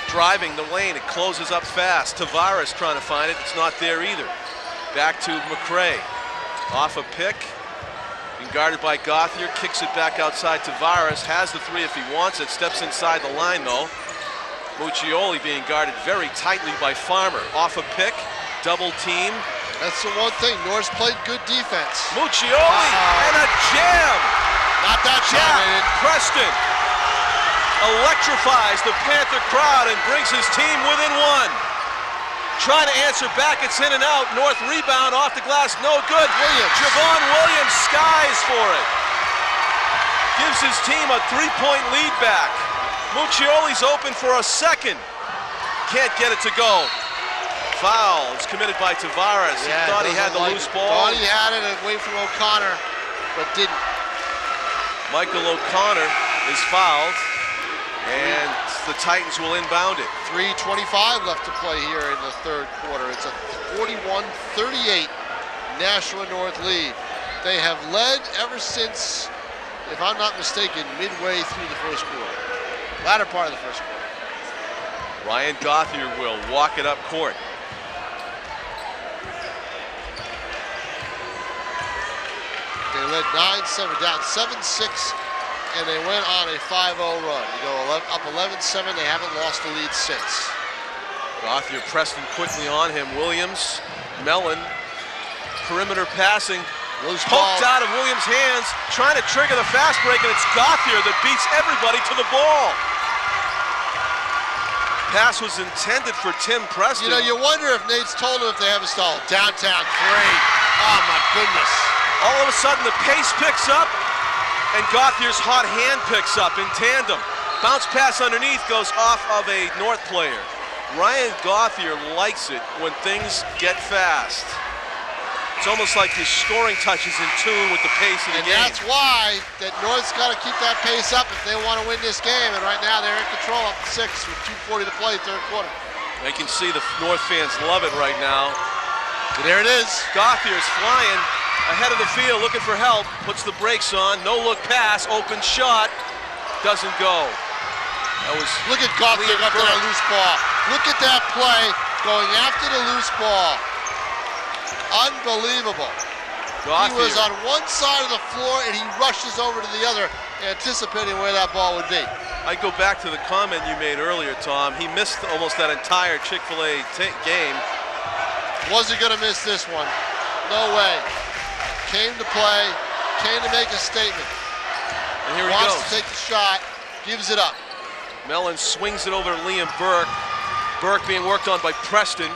Driving the lane, it closes up fast. Tavares trying to find it, it's not there either. Back to McCray. Off a pick, being guarded by Gothier, kicks it back outside. Tavares has the three if he wants it, steps inside the line though. Muccioli being guarded very tightly by Farmer. Off a pick, double team. That's the one thing, North's played good defense. Muccioli and a jam! Not that Jack Preston electrifies the Panther crowd and brings his team within one. Trying to answer back, it's in and out. North rebound off the glass, no good. Javon Williams skies for it. Gives his team a three-point lead back. Muccioli's open for a second. Can't get it to go. Foul is committed by Tavares. He thought he had the loose ball. Thought he had it away from O'Connor, but didn't. Michael O'Connor is fouled, and the Titans will inbound it. 3:25 left to play here in the third quarter. It's a 41-38 Nashua North lead. They have led ever since, if I'm not mistaken, midway through the first quarter. Latter part of the first quarter. Ryan Gothier will walk it up court. They led 9-7, down 7-6, and they went on a 5-0 run. You go up 11-7, they haven't lost the lead since. Gothier, Preston quickly on him. Williams, Mellon, perimeter passing. Loose Poked ball. out of Williams' hands, trying to trigger the fast break, and it's Gothier that beats everybody to the ball. Pass was intended for Tim Preston. You know, you wonder if Nate's told him if they have a stall. Downtown three. Oh, my goodness. All of a sudden, the pace picks up, and Gothier's hot hand picks up in tandem. Bounce pass underneath goes off of a North player. Ryan Gothier likes it when things get fast. It's almost like his scoring touch is in tune with the pace of the game. And that's why that North's got to keep that pace up if they want to win this game. And right now they're in control up to 6 with 2:40 to play, third quarter. They can see the North fans love it right now. And there it is. Gothier's flying ahead of the field, looking for help. Puts the brakes on. No look pass. Open shot. Doesn't go. That was. Look at Gothier after that loose ball. Look at that play going after the loose ball. Unbelievable. Gothier. He was on one side of the floor and he rushes over to the other, anticipating where that ball would be. I go back to the comment you made earlier, Tom. He missed almost that entire Chick-fil-A game. Was he going to miss this one? No way. Came to play, came to make a statement. And here he Wants goes. to take the shot, gives it up. Mellon swings it over to Liam Burke. Burke being worked on by Preston.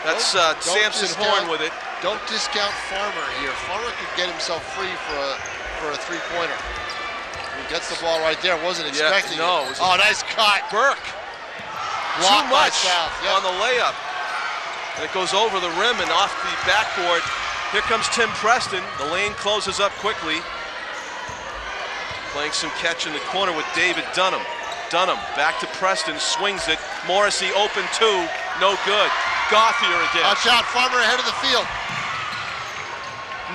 That's Samson Horn with it. Don't discount Farmer here. Farmer could get himself free for a three-pointer. He gets the ball right there. Wasn't expecting no, it. Oh, nice cut. Burke. Blocked Too much South. Yep. on the layup. And it goes over the rim and off the backboard. Here comes Tim Preston. The lane closes up quickly. Playing some catch in the corner with David Dunham. Dunham back to Preston, swings it. Morrissey open two, no good. Gauthier again. Watch out, Farmer ahead of the field.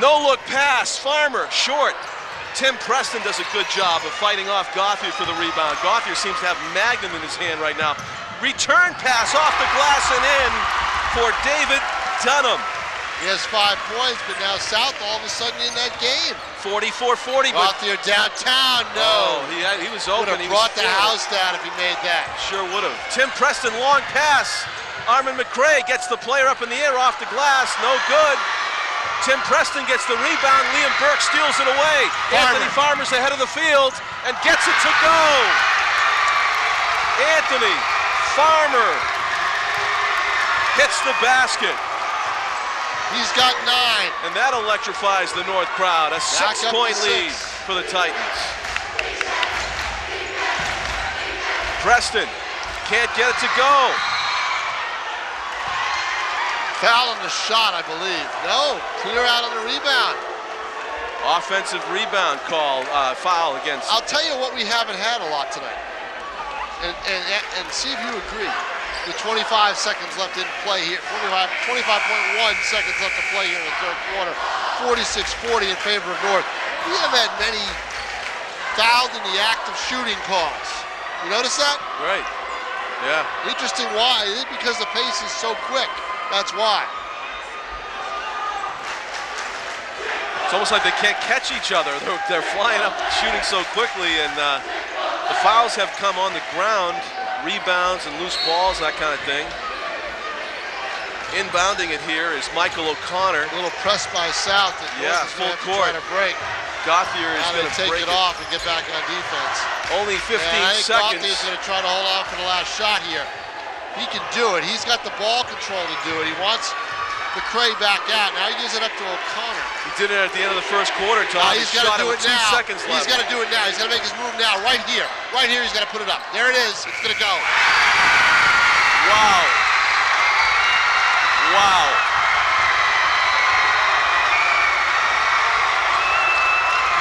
No look pass, Farmer, short. Tim Preston does a good job of fighting off Gauthier for the rebound. Gauthier seems to have Magnum in his hand right now. Return pass off the glass and in for David Dunham. He has 5 points, but now South all of a sudden in that game. 44-40. Gauthier downtown, no. Oh, he was open. Would have brought the house down if he made that. Sure would have. Tim Preston, long pass. Armin McRae gets the player up in the air off the glass, no good. Tim Preston gets the rebound. Liam Burke steals it away. Anthony Farmer's ahead of the field and gets it to go. Anthony Farmer hits the basket. He's got 9. And that electrifies the North crowd. A 6-point lead for the Titans. Preston can't get it to go. Foul on the shot, I believe. No, clear out on the rebound. Offensive rebound call, foul against. I'll tell you what we haven't had a lot tonight. And see if you agree. With 25 seconds left in play here, 25.1 seconds left to play here in the third quarter. 46-40 in favor of North. We haven't had many fouled in the act of shooting calls. You notice that? Right. Yeah. Interesting why. I think because the pace is so quick. That's why. It's almost like they can't catch each other. They're flying up, shooting so quickly, and the fouls have come on the ground, rebounds and loose balls, that kind of thing. Inbounding it here is Michael O'Connor. A little press by South. Yeah, full court. Trying to break. Gauthier is going to take it off and get back on defense. Only 15 I think seconds. Gauthier's going to try to hold off for the last shot here. He can do it. He's got the ball control to do it. He wants McRae back out. Now he gives it up to O'Connor. He did it at the end of the first quarter, Tom. He's got to do it now. 2 seconds left. He's got to do it now. He's got to make his move now, right here. Right here, he's got to put it up. There it is. It's going to go. Wow. Wow.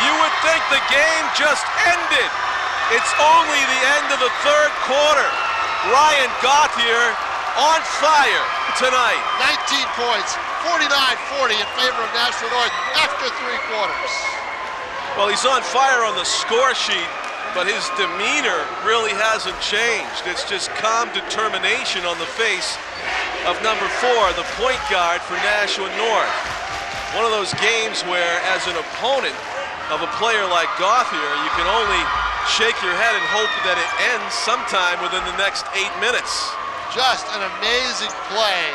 You would think the game just ended. It's only the end of the third quarter. Ryan Gauthier on fire tonight. 19 points, 49-40 in favor of Nashua North after 3 quarters. Well, he's on fire on the score sheet, but his demeanor really hasn't changed. It's just calm determination on the face of number 4, the point guard for Nashua North. One of those games where, as an opponent of a player like Gauthier, you can only shake your head and hope that it ends sometime within the next 8 minutes. Just an amazing play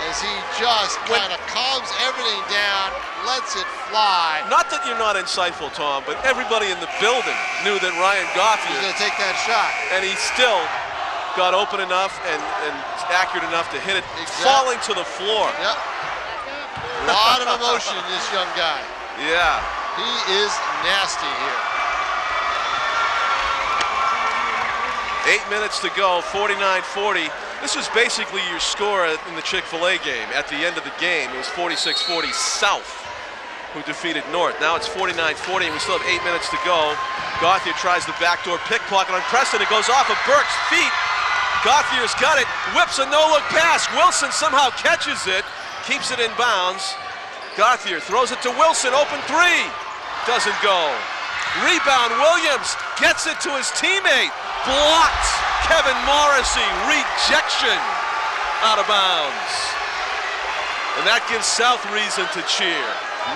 as he just kind of calms everything down, lets it fly. Not that you're not insightful, Tom, but everybody in the building knew that Ryan Gauthier was going to take that shot. And he still got open enough and accurate enough to hit it, falling to the floor. Yep. A lot of emotion in this young guy. Yeah. He is nasty here. 8 minutes to go, 49-40. This was basically your score in the Chick-fil-A game. At the end of the game, it was 46-40 South, who defeated North. Now it's 49-40, and we still have 8 minutes to go. Gauthier tries the backdoor pickpocket on Preston. It goes off of Burke's feet. Gauthier's got it, whips a no-look pass. Wilson somehow catches it, keeps it in bounds. Gauthier throws it to Wilson, open 3. Doesn't go. Rebound, Williams gets it to his teammate. Blocked. Kevin Morrissey, rejection, out of bounds. And that gives South reason to cheer.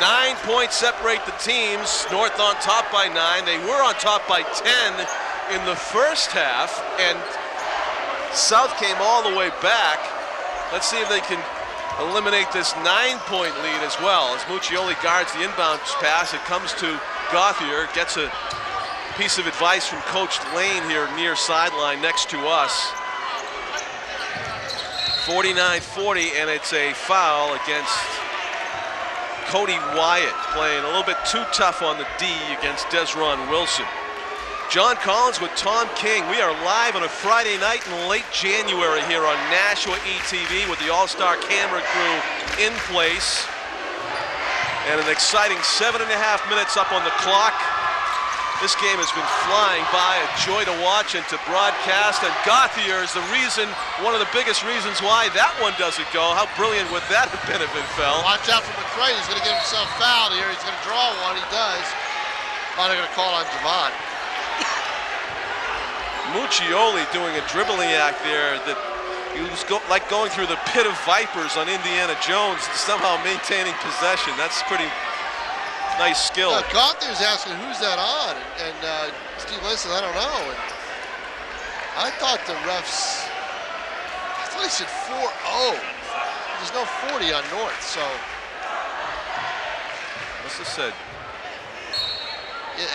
9 points separate the teams. North on top by 9. They were on top by 10 in the first half, and South came all the way back. Let's see if they can eliminate this 9-point lead as well. As Muccioli guards the inbound pass, it comes to Gauthier, gets a piece of advice from Coach Lane here near sideline next to us. 49-40, and it's a foul against Cody Wyatt, playing a little bit too tough on the D against Desron Wilson. John Collins with Tom King. We are live on a Friday night in late January here on Nashua ETV with the all-star camera crew in place. And an exciting 7.5 minutes up on the clock. This game has been flying by, a joy to watch and to broadcast. And Gauthier is the reason, one of the biggest reasons why that one doesn't go. How brilliant would that have been if it fell? Watch out for McCray. He's going to get himself fouled here. He's going to draw one. He does. Oh, they're going to call on Javon. Muccioli doing a dribbling act there that he was like going through the pit of vipers on Indiana Jones, somehow maintaining possession. That's pretty nice skill. Gauthier's asking who's that on, and Steve Lynn says, I don't know. And I thought the refs, I thought he said 4-0. There's no 40 on North, so. Must have said.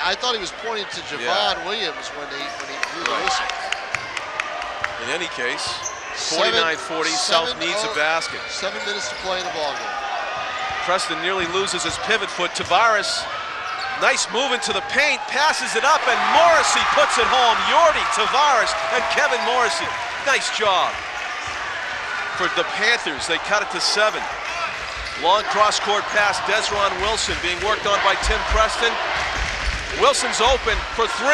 I thought he was pointing to Javon Williams when he blew the whistle. In any case, 49-40, South needs a basket. 7 minutes to play in the ballgame. Preston nearly loses his pivot foot. Tavares, nice move into the paint, passes it up, and Morrissey puts it home. Yordi, Tavares, and Kevin Morrissey. Nice job for the Panthers. They cut it to 7. Long cross-court pass, Desron Wilson being worked on by Tim Preston. Wilson's open for 3.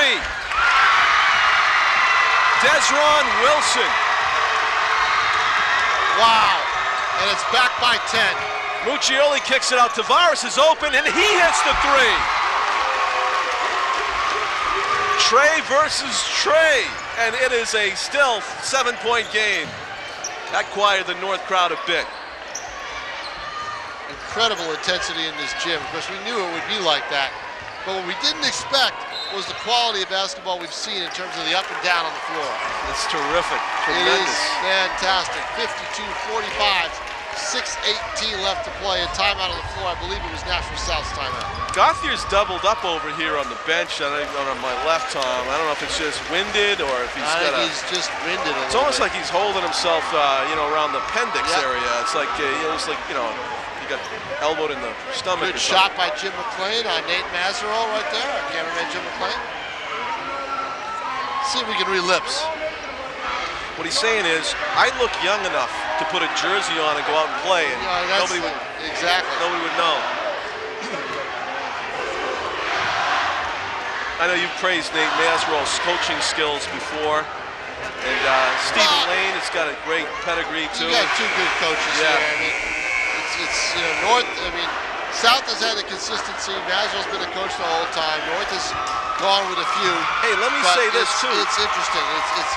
Desron Wilson. Wow, and it's back by 10. Muccioli kicks it out. Tavares is open, and he hits the 3. Trey versus Trey, and it is a still 7-point game. That quieted the North crowd a bit. Incredible intensity in this gym. Of course, we knew it would be like that. But what we didn't expect was the quality of basketball we've seen in terms of the up and down on the floor. It's terrific. It Tremendous. is fantastic. 52-45, 6:18 left to play. A timeout on the floor. I believe it was Nashua South's timeout. Gauthier's doubled up over here on the bench on my left, Tom. I don't know if it's just winded or if he's got a... He's just winded a It's almost bit. like he's holding himself, around the appendix area. It's like, he got elbowed in the stomach. Good shot by Jim McClain on Nate Mazerol right there. Our cameraman Jim McClain. See if we can relapse. What he's saying is, I look young enough to put a jersey on and go out and play, and nobody would know. I know you've praised Nate Mazerol's coaching skills before, and Stephen Lane has got a great pedigree too. You got 2 good coaches here. I mean, it's North. I mean, South has had a consistency. Mazerol's been a coach the whole time. North has gone with a few. Hey, let me say this too. It's interesting. It's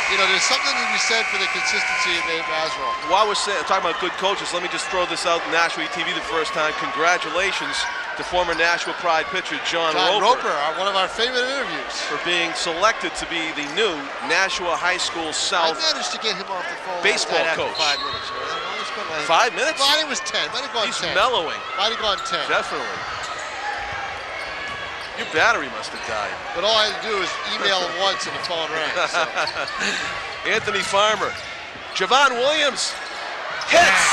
there's something to be said for the consistency of Nate Mazerol. While we're talking about good coaches, let me just throw this out. Nashua ETV the first time. Congratulations to former Nashua Pride pitcher John Roper, one of our favorite interviews, for being selected to be the new Nashua High School South. I managed to get him off the phone baseball coach. 5 minutes. 5 minutes? Well, I think it was 10. Might have gone 10. He's mellowing. Might have gone 10. Definitely. Your battery must have died. But all I had to do was email him once and the phone rang. So. Anthony Farmer. Javon Williams hits.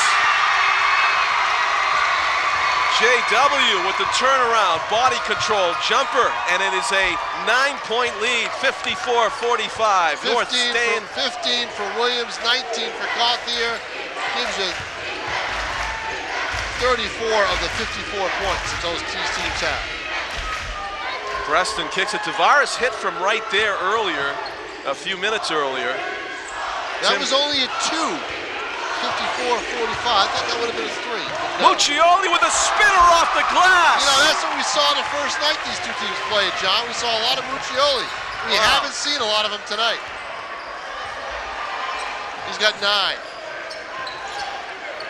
JW with the turnaround, body control, jumper, and it is a 9-point lead, 54-45. 15 for Williams, 19 for Gauthier. Gives you 34 of the 54 points that those two teams have. Preston kicks it. Tavares hit from right there earlier, a few minutes earlier. That was only a 2. 54-45. I thought that would have been a 3. No. Muccioli with a spinner off the glass. That's what we saw the first night these two teams played, John. We saw a lot of Muccioli. We haven't seen a lot of him tonight. He's got 9.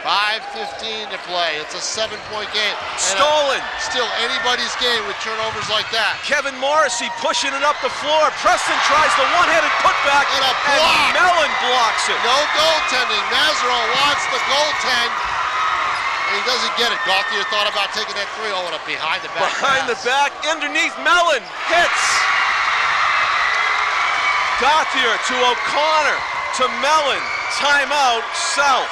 5:15 to play. It's a 7-point game. Stolen. Still anybody's game with turnovers like that. Kevin Morrissey pushing it up the floor. Preston tries the one-handed putback, and a block. Mellon blocks it. No goaltending. Mazerol wants the goaltend. And he doesn't get it. Gauthier thought about taking that 3. Oh, and a behind the back. Behind the back, underneath Mellon, hits. Gauthier to O'Connor, to Mellon. Timeout, South.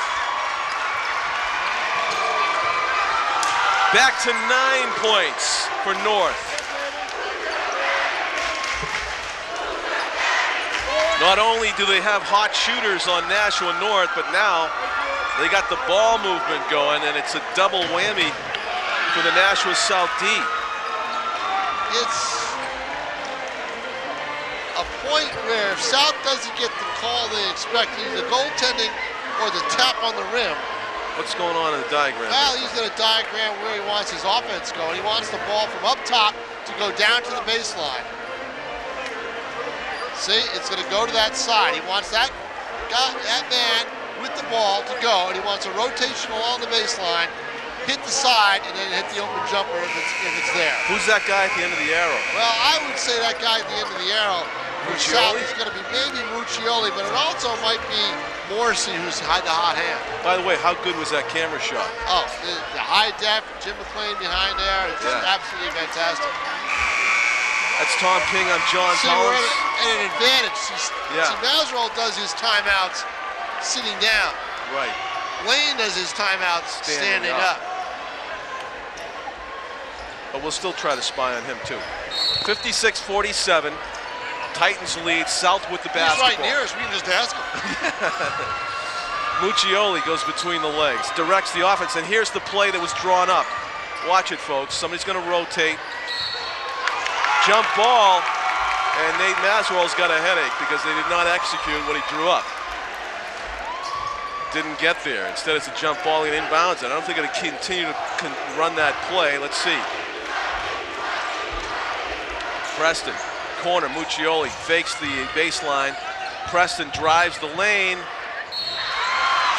Back to 9 points for North. Not only do they have hot shooters on Nashua North, but now they got the ball movement going, and it's a double whammy for the Nashua South D. It's a point where if South doesn't get the call they expect, either the goaltending or the tap on the rim. What's going on in the diagram? Well, he's got a diagram where he wants his offense going. He wants the ball from up top to go down to the baseline. See, it's going to go to that side. He wants that man with the ball to go, and he wants a rotation along the baseline, hit the side, and then hit the open jumper if it's there. Who's that guy at the end of the arrow? Well, I would say that guy at the end of the arrow for South is going to be maybe Muccioli, but it also might be Morrissey who's had the hot hand. By the way, how good was that camera shot? Oh, the high def, Jim McLean behind there. It's just absolutely fantastic. That's Tom King. I'm John See, Collins. we're at an advantage. See, Mazerol does his timeouts sitting down. Right. Lane does his timeouts standing up. But we'll still try to spy on him too. 56-47. Titans lead. South with the basketball. He's right near us. We can just ask him. Muccioli goes between the legs, directs the offense, and here's the play that was drawn up. Watch it, folks. Somebody's going to rotate. Jump ball, and Nate Mazerol's got a headache because they did not execute what he drew up. Didn't get there. Instead, it's a jump ball and inbounds, and I don't think it'll continue to run that play. Let's see. Preston, corner, Muccioli fakes the baseline. Preston drives the lane.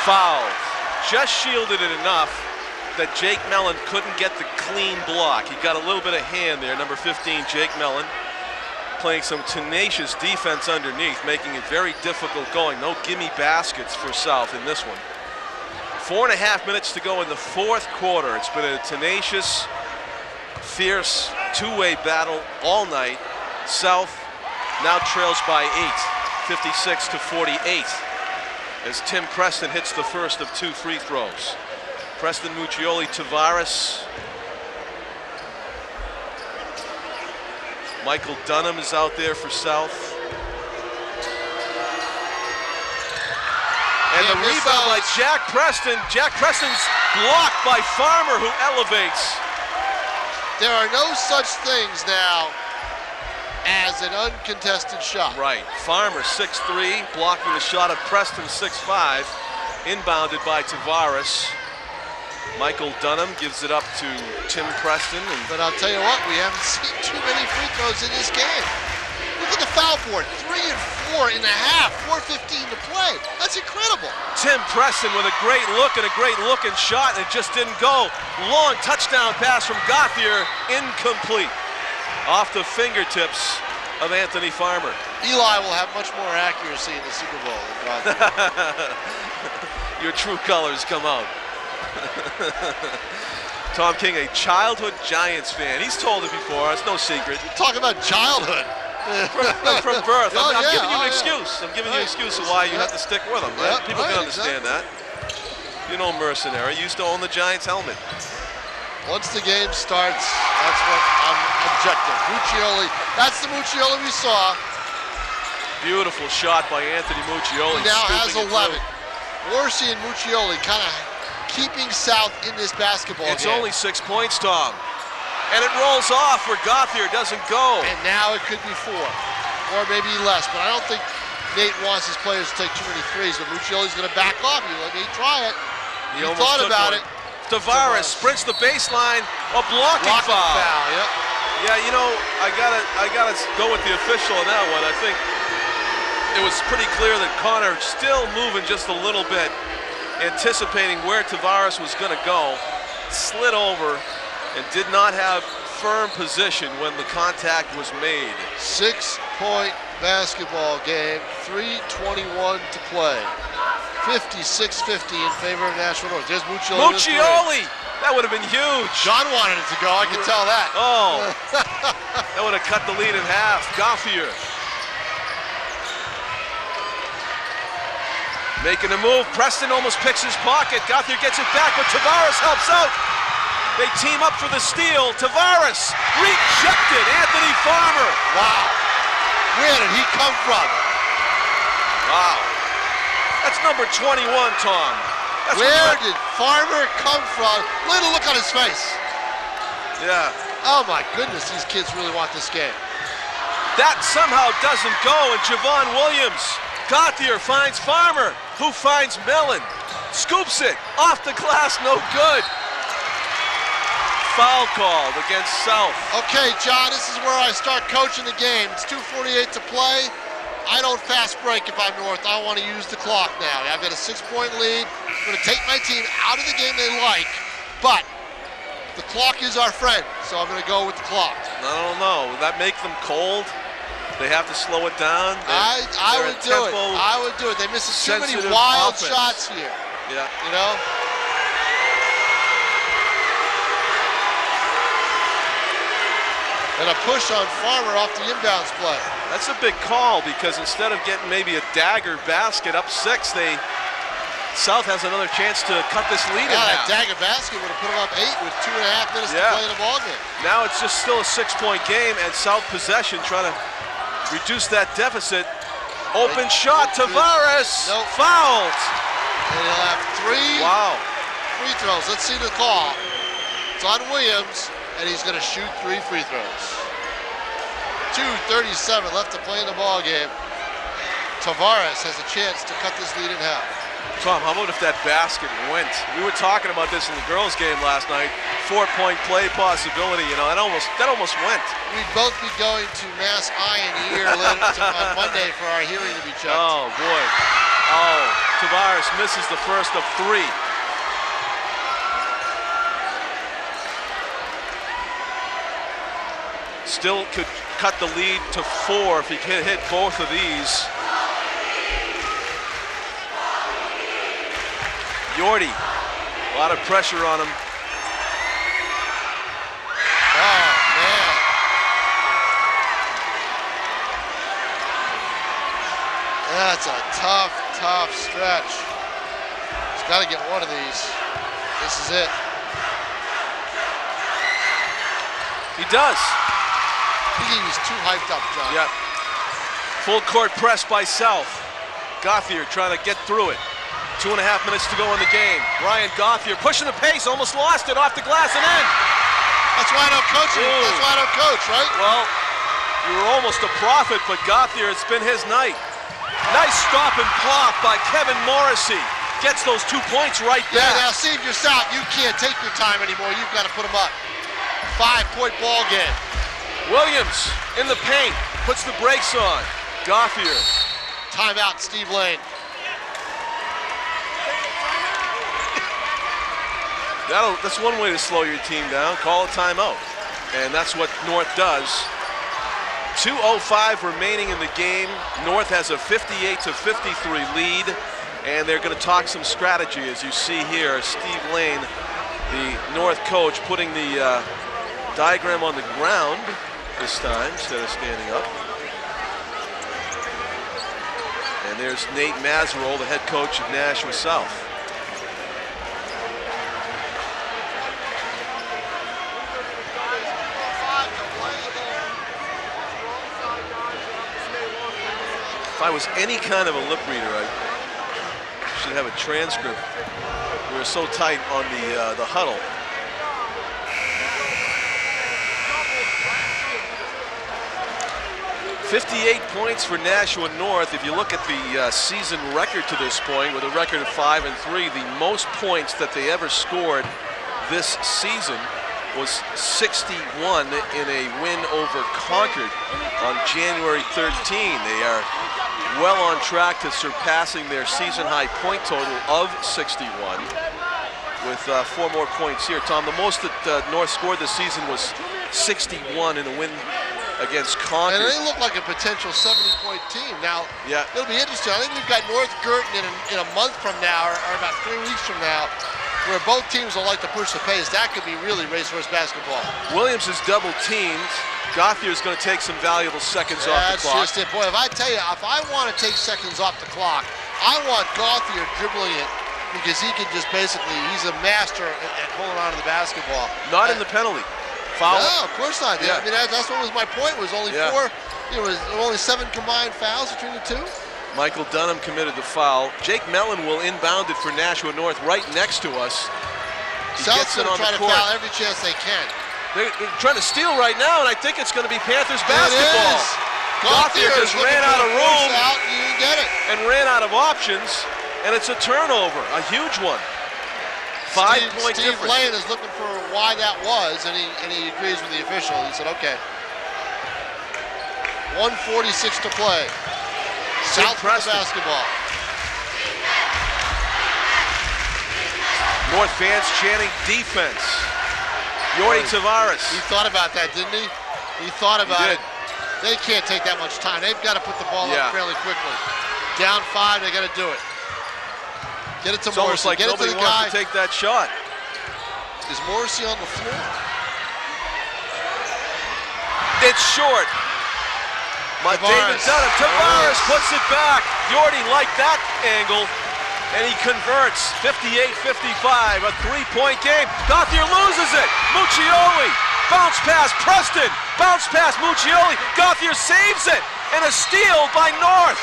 Foul. Just shielded it enough that Jake Mellon couldn't get the clean block. He got a little bit of hand there. Number 15, Jake Mellon, playing some tenacious defense underneath, making it very difficult going. No gimme baskets for South in this one. 4.5 minutes to go in the fourth quarter. It's been a tenacious, fierce, two-way battle all night. South now trails by 8, 56-48, as Tim Preston hits the first of 2 free throws. Preston, Muccioli, Tavares. Michael Dunham is out there for South. And the rebound by Jack Preston. Jack Preston's blocked by Farmer, who elevates. There are no such things now as an uncontested shot. Right. Farmer, 6'3", blocking the shot of Preston, 6'5", inbounded by Tavares. Michael Dunham gives it up to Tim Preston. But I'll tell you what, we haven't seen too many free throws in this game. Look at the foul board, 3 and 4 in a half, 4:15 to play. That's incredible. Tim Preston with a great look and a great looking shot, and it just didn't go. Long touchdown pass from Gauthier, incomplete. Off the fingertips of Anthony Farmer. Eli will have much more accuracy in the Super Bowl than Gauthier. Your true colors come out. Tom King, a childhood Giants fan. He's told it before, it's no secret. Talk about childhood. From birth. Oh, I'm giving you an excuse. I'm giving you an excuse of why you have to stick with them. Right? People can understand that. You know, mercenary. You used to own the Giants helmet. Once the game starts, that's what I'm objective. Muccioli, that's the Muccioli we saw. Beautiful shot by Anthony Muccioli. He now has 11. Morrissey and Muccioli kind of keeping South in this basketball game. It's only 6 points, Tom. And it rolls off where Gauthier doesn't go. And now it could be 4, or maybe less. But I don't think Nate wants his players to take too many threes. But Muccioli's going to back off. You let Nate try it. He thought about it. Tavares sprints the baseline. A blocking foul. Yep. Yeah, you know, I gotta go with the official on that one. I think it was pretty clear that Connor still moving just a little bit, anticipating where Tavares was going to go, slid over and did not have firm position when the contact was made. 6-point basketball game, 3:21 to play. 56-50 in favor of Nashua North. There's Muccioli. Muccioli! That would have been huge. John wanted it to go, I can tell that. Oh, that would have cut the lead in half. Gauthier making a move. Preston almost picks his pocket. Gauthier gets it back, but Tavares helps out. They team up for the steal. Tavares rejected. Anthony Farmer. Wow. Where did he come from? Wow. That's number 21, Tom. That's Where did Farmer come from? Little look on his face. Yeah. Oh my goodness, these kids really want this game. That somehow doesn't go, and Javon Williams. Gauthier finds Farmer, who finds Mellon. Scoops it off the glass, no good. Foul called against South. Okay, John, this is where I start coaching the game. It's 2:48 to play. I don't fast break if I'm North. I want to use the clock now. I've got a 6-point lead. I'm going to take my team out of the game they like, but the clock is our friend, so I'm going to go with the clock. I don't know. Will that make them cold? They have to slow it down? I would do it. I would do it. They miss too many wild shots here. Yeah. You know? And a push on Farmer off the inbounds play. That's a big call because instead of getting maybe a dagger basket up 6, South has another chance to cut this lead in half. That dagger basket would have put them up 8 with 2.5 minutes to play in the ballgame. Now it's just still a 6-point game and South possession trying to reduce that deficit. Open shot, Tavares, fouled. And he'll have 3 free throws. Let's see the call. It's on Williams, and he's going to shoot 3 free throws. 2:37 left to play in the ball game. Tavares has a chance to cut this lead in half. Tom, how about if that basket went? We were talking about this in the girls' game last night. 4-point play possibility. You know, that almost went. We'd both be going to Mass Eye and Ear later on Monday for our hearing to be checked. Oh boy! Oh, Tavares misses the first of 3. Still could cut the lead to 4 if he can hit both of these. Yordi, a lot of pressure on him. Oh, man. That's a tough stretch. He's got to get one of these. This is it. He does. I think he was too hyped up, John. Yep. Full court press by South. Gauthier trying to get through it. 2.5 minutes to go in the game. Brian Gauthier pushing the pace, almost lost it off the glass and in. That's why I don't coach. That's why I don't coach, right? Well, you were almost a prophet, but Gauthier, it's been his night. Nice stop and plop by Kevin Morrissey. Gets those 2 points right back. Yeah, now see if you're South, you can't take your time anymore. You've got to put them up. 5-point ball game. Williams in the paint, puts the brakes on. Gauthier. Timeout, Steve Lane. That's one way to slow your team down. Call a timeout. And that's what North does. 2:05 remaining in the game. North has a 58-53 lead. And they're going to talk some strategy, as you see here. Steve Lane, the North coach, putting the diagram on the ground this time instead of standing up. And there's Nate Mazerol, the head coach of Nashua South. If I was any kind of a lip reader, I should have a transcript. We were so tight on the huddle. .58 points for Nashua North. If you look at the season record to this point, with a record of 5-3, the most points that they ever scored this season was 61 in a win over Concord on January 13. They are well on track to surpassing their season high point total of 61 with 4 more points here. Tom, the most that North scored this season was 61 in a win against Concord. And they look like a potential 70-point team. Now, it'll be interesting. I think we've got North Girton in a month from now, or about 3 weeks from now, where both teams will like to push the pace. That could be really racehorse basketball. Williams is double teamed. Gauthier is going to take some valuable seconds off the clock. That's just it. Boy, if I tell you, if I want to take seconds off the clock, I want Gauthier dribbling it because he can just basically, he's a master at holding on to the basketball. Not in the penalty. Foul? No, of course not. Yeah. I mean, that's what was my point, was only 4, it was only 7 combined fouls between the two. Michael Dunham committed the foul. Jake Mellon will inbound it for Nashua North right next to us. South's going to try to foul every chance they can. They're trying to steal right now, and I think it's going to be Panthers basketball. Gauthier just ran out of room and ran out of options, and it's a turnover, a huge one. 5-point difference. Steve Lane is looking for why that was, and he agrees with the official. He said, okay. 1:46 to play. South with the basketball. North fans chanting defense. Yordi Tavares. He thought about that, didn't he? He thought about it. They can't take that much time. They've got to put the ball up fairly quickly. Down 5, they got to do it. Get it to Morrissey. It's almost like nobody wants to take that shot. Is Morrissey on the floor? It's short. David Dunham. Tavares puts it back. Yordi liked that angle, and he converts. 58-55, a 3-point game. Gauthier loses it. Muccioli. Bounce pass, Preston. Bounce pass, Muccioli. Gauthier saves it, and a steal by North.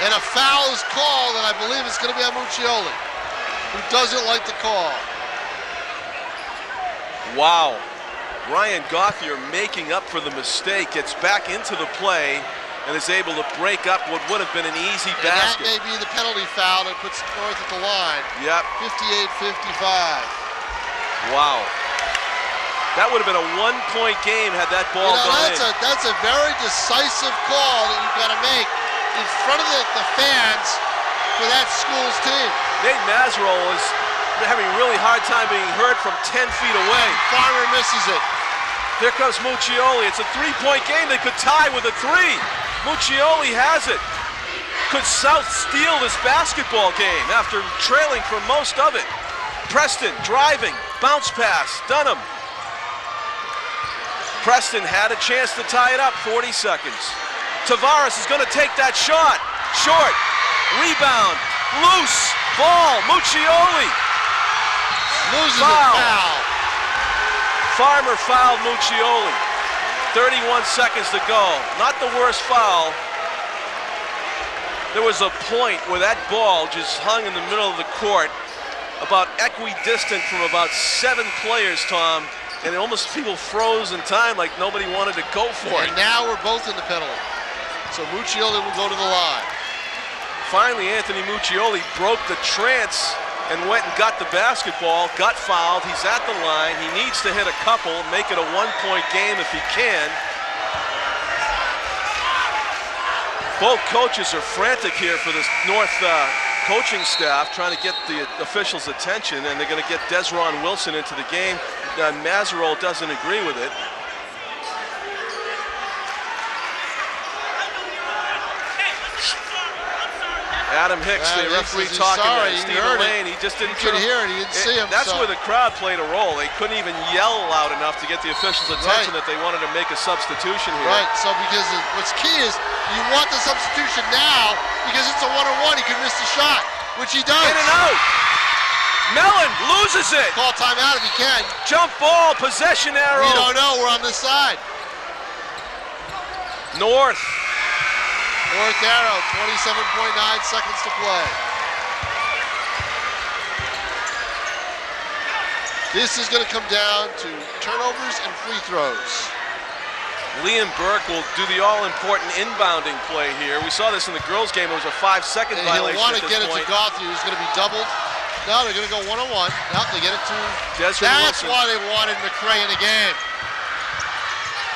And a foul is called, and I believe it's going to be on Muccioli, who doesn't like the call. Wow. Ryan Gauthier making up for the mistake, gets back into the play, and is able to break up what would have been an easy basket. That may be the penalty foul that puts North at the line. Yep. 58-55. Wow. That would have been a 1-point game had that ball gone in. That's a very decisive call that you've got to make in front of the fans for that school's team. Nate Mazerol is having a really hard time being heard from 10 feet away. Farmer misses it. There comes Muccioli. It's a 3-point game. They could tie with a 3. Muccioli has it. Could South steal this basketball game after trailing for most of it? Preston driving, bounce pass, Dunham. Preston had a chance to tie it up, 40 seconds. Tavares is going to take that shot. Short, rebound, loose, ball, Muccioli. Loses it, foul. Farmer fouled Muccioli. 31 seconds to go. Not the worst foul. There was a point where that ball just hung in the middle of the court, about equidistant from about 7 players, Tom, and almost people froze in time like nobody wanted to go for it. And now we're both in the penalty. So Muccioli will go to the line. Finally, Anthony Muccioli broke the trance and went and got the basketball, got fouled. He's at the line. He needs to hit a couple, make it a 1-point game if he can. Both coaches are frantic here for this North coaching staff, trying to get the officials' attention, and they're going to get Desron Wilson into the game. Mazerol doesn't agree with it. Adam Hicks, the referee, talking to Stephen Lane. He just didn't hear it. He didn't see him. That's where the crowd played a role. They couldn't even yell loud enough to get the officials' attention that they wanted to make a substitution here. Right. So because what's key is you want the substitution now because it's a 1-on-1. He could miss the shot, which he does. In and out. Mellon loses it. Call timeout if he can. Jump ball, possession arrow. We don't know. We're on this side. North arrow, 27.9 seconds to play. This is going to come down to turnovers and free throws. Liam Burke will do the all-important inbounding play here. We saw this in the girls' game. It was a 5-second violation. He'll want to get it to Gauthier, who's going to be doubled. No, they're going to go 1-on-1. Now they get it to Desron That's Wilson. Why they wanted McCray in the game.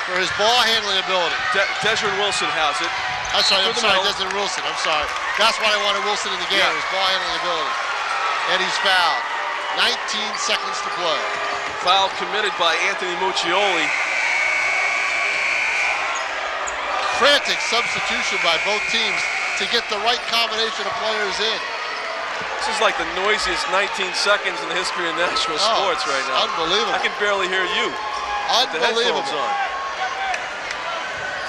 For his ball handling ability. Desron Wilson has it. I'm sorry, Desron Wilson. I'm sorry. That's why they wanted Wilson in the game, his ball handling ability. And he's fouled. 19 seconds to play. Foul committed by Anthony Muccioli. Frantic substitution by both teams to get the right combination of players in. This is like the noisiest 19 seconds in the history of Nashua sports right now. Unbelievable. I can barely hear you. Unbelievable. With the headphones on.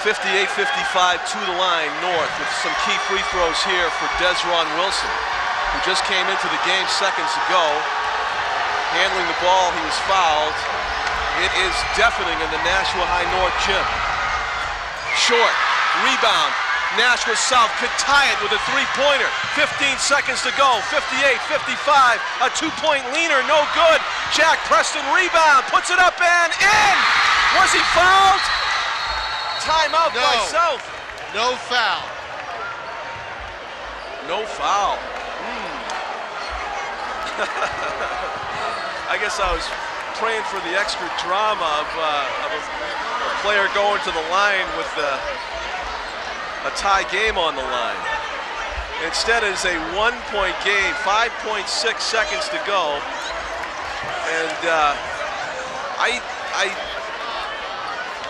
58-55 to the line, North, with some key free throws here for Desron Wilson, who just came into the game seconds ago. Handling the ball, he was fouled. It is deafening in the Nashua High North gym. Short, rebound, Nashua South could tie it with a three-pointer. 15 seconds to go, 58, 55, a two-point leaner, no good. Jack Preston rebound, puts it up and in! Was he fouled? Timeout by South. No foul. No foul. I guess I was praying for the extra drama of a player going to the line with a tie game on the line. Instead, it's a one-point game, 5.6 seconds to go, and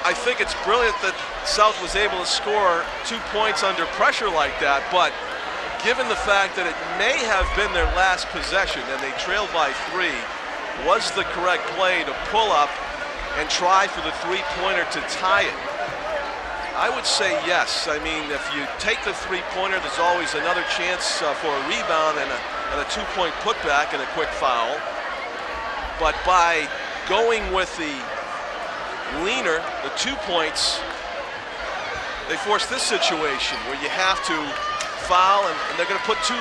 I think it's brilliant that South was able to score 2 points under pressure like that, but given the fact that it may have been their last possession and they trailed by 3, was the correct play to pull up and try for the three-pointer to tie it? I would say yes. I mean, if you take the three-pointer, there's always another chance for a rebound and a two-point putback and a quick foul. But by going with the leaner, the 2 points, they force this situation where you have to foul, and they're going to put 2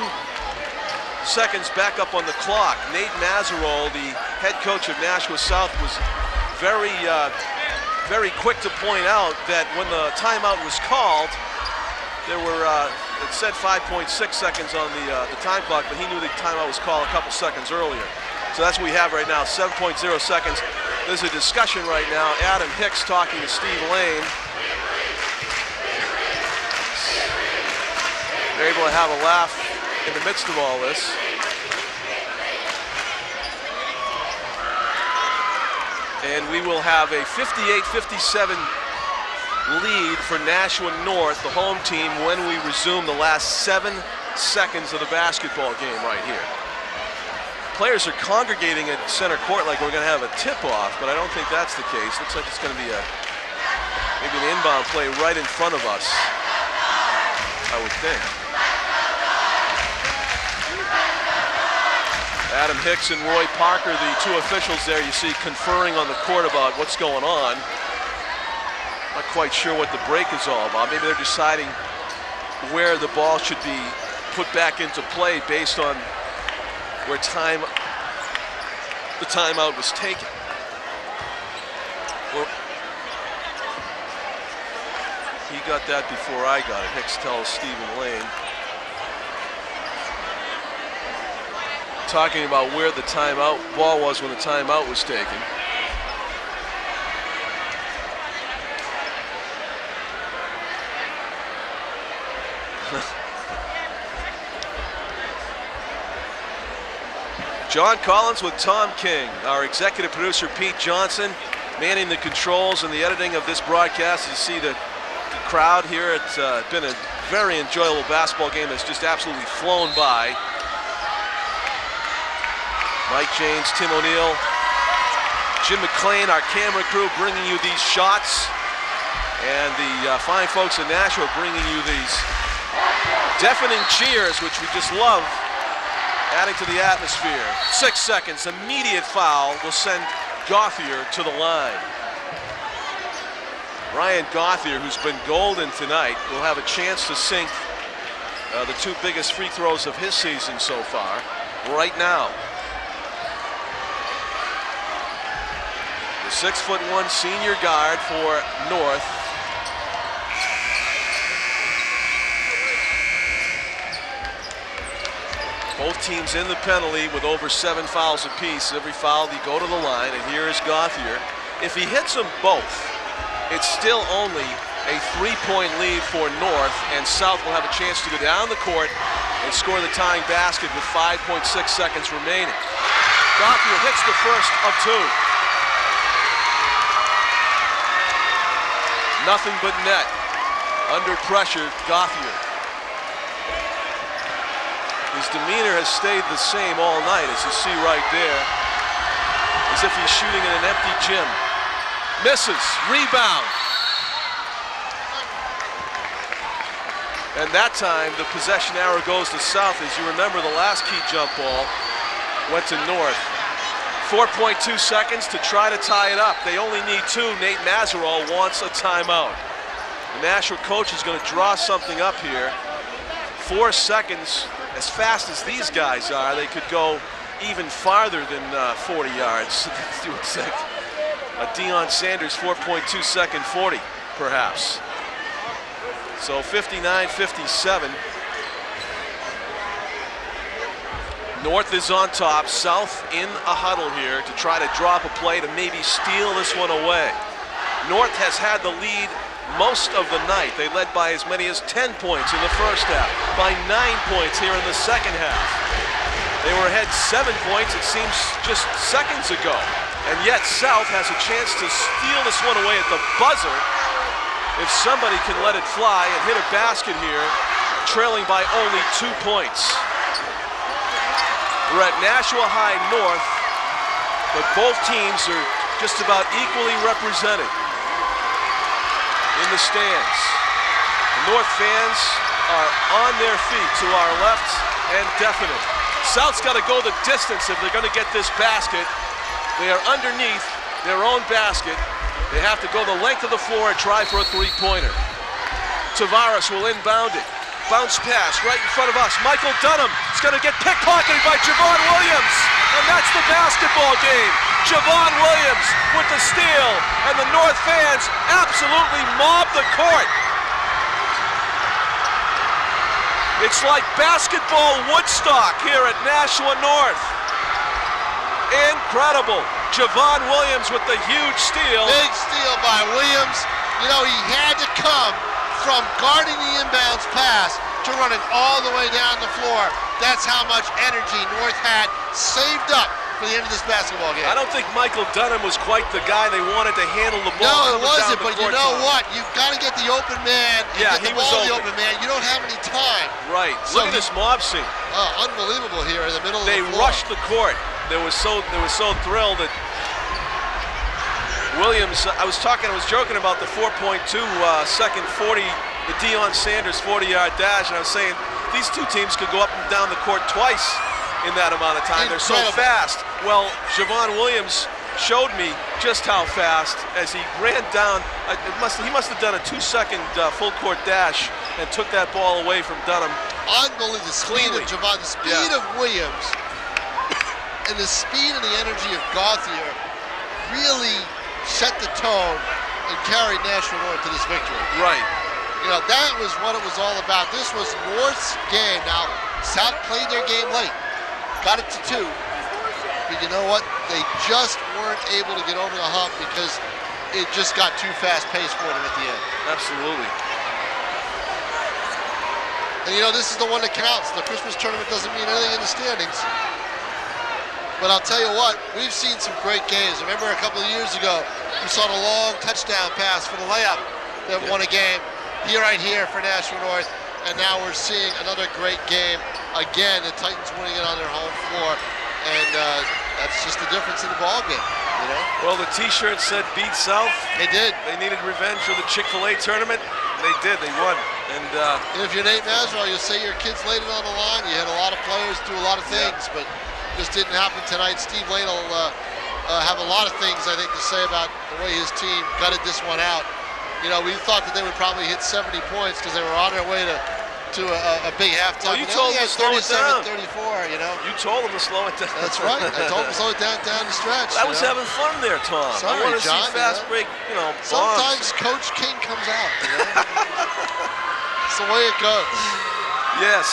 seconds back up on the clock. Nate Mazarol, the head coach of Nashua South, was very quick to point out that when the timeout was called, there were, it said 5.6 seconds on the time clock, but he knew the timeout was called a couple seconds earlier. So that's what we have right now, 7.0 seconds. There's a discussion right now. Adam Hicks talking to Steve Lane. They're able to have a laugh in the midst of all this. And we will have a 58-57 lead for Nashua North, the home team, when we resume the last 7 seconds of the basketball game right here. Players are congregating at center court like we're going to have a tip-off, but I don't think that's the case. Looks like it's going to be maybe an inbound play right in front of us, I would think. Adam Hicks and Roy Parker, the 2 officials there, you see conferring on the court about what's going on. Not quite sure what the break is all about. Maybe they're deciding where the ball should be put back into play based on where the timeout was taken. Well, he got that before I got it. Hicks tells Stephen Lane. Talking about where the timeout ball was when the timeout was taken. John Collins with Tom King, our executive producer Pete Johnson, manning the controls and the editing of this broadcast. You see the crowd here. It's been a very enjoyable basketball game that's just absolutely flown by. Mike James, Tim O'Neill, Jim McLean, our camera crew, bringing you these shots. And the fine folks in Nashua bringing you these deafening cheers, which we just love, adding to the atmosphere. 6 seconds, immediate foul will send Gauthier to the line. Ryan Gauthier, who's been golden tonight, will have a chance to sink the 2 biggest free throws of his season so far right now. The 6'1" senior guard for North. Both teams in the penalty with over 7 fouls apiece. Every foul, they go to the line, and here is Gauthier. If he hits them both, it's still only a 3-point lead for North, and South will have a chance to go down the court and score the tying basket with 5.6 seconds remaining. Gauthier hits the first of 2. Nothing but net. Under pressure, Gauthier. His demeanor has stayed the same all night, as you see right there. As if he's shooting in an empty gym. Misses, rebound. And that time, the possession arrow goes to South. As you remember, the last key jump ball went to North. 4.2 seconds to try to tie it up. They only need 2. Nate Mazarol wants a timeout. The Nashua coach is going to draw something up here. 4 seconds, as fast as these guys are, they could go even farther than 40 yards. Deion Sanders, 4.2 second 40, perhaps. So 59-57. North is on top, South in a huddle here to try to drop a play to maybe steal this one away. North has had the lead most of the night. They led by as many as 10 points in the first half, by 9 points here in the second half. They were ahead 7 points, it seems, just seconds ago. And yet South has a chance to steal this one away at the buzzer if somebody can let it fly and hit a basket here, trailing by only 2 points. We're at Nashua High North, but both teams are just about equally represented in the stands. The North fans are on their feet to our left and definite. South's got to go the distance if they're going to get this basket. They are underneath their own basket. They have to go the length of the floor and try for a three-pointer. Tavares will inbound it. Bounce pass right in front of us. Michael Dunham is going to get pickpocketed by Javon Williams. And that's the basketball game. Javon Williams with the steal. And the North fans absolutely mob the court. It's like basketball Woodstock here at Nashua North. Incredible. Javon Williams with the huge steal. Big steal by Williams. You know, he had to come from guarding the inbounds pass to running all the way down the floor. That's how much energy North had saved up for the end of this basketball game. I don't think Michael Dunham was quite the guy they wanted to handle the ball. No, it wasn't, but you know what? You've got to get the open man and yeah, get the ball to the open man. You don't have any time. Right. So look at this mob scene. Unbelievable here in the middle of they the floor. rushed the court. They were so thrilled that Williams, I was joking about the 4.2 second 40, the Deion Sanders 40-yard dash, and I was saying these two teams could go up and down the court twice in that amount of time. Incredible. They're so fast. Well, Javon Williams showed me just how fast as he ran down. He must have done a 2-second full court dash and took that ball away from Dunham. Unbelievable. The speed of Javon, the speed of Williams, and the speed and the energy of Gauthier really set the tone and carried Nashua North to this victory. Right. You know, that was what it was all about. This was North's game. Now, South played their game late, got it to 2. But you know what? They just weren't able to get over the hump because it just got too fast-paced for them at the end. Absolutely. And you know, this is the one that counts. The Christmas tournament doesn't mean anything in the standings. But I'll tell you what, we've seen some great games. Remember a couple of years ago, we saw the long touchdown pass for the layup that won a game right here for Nashua North. And now we're seeing another great game. Again, the Titans winning it on their home floor. And that's just the difference in the ball game, you know? Well, the T-shirt said beat South. They did. They needed revenge for the Chick-fil-A tournament. They did. They won. And if you're Nate Mazurall, you'll say your kids laid it on the line. You had a lot of players do a lot of things, but just didn't happen tonight. Steve Lane will have a lot of things, I think, to say about the way his team gutted this one out. You know, we thought that they would probably hit 70 points because they were on their way to a big halftime. Well, you told them to slow it down. 37-34, you know. You told them to slow it down. That's right. I told them to slow it down the stretch. I was having fun there, Tom. Sorry, I want to see John, fast break, Sometimes Coach King comes out, you know. It's the way it goes. Yes.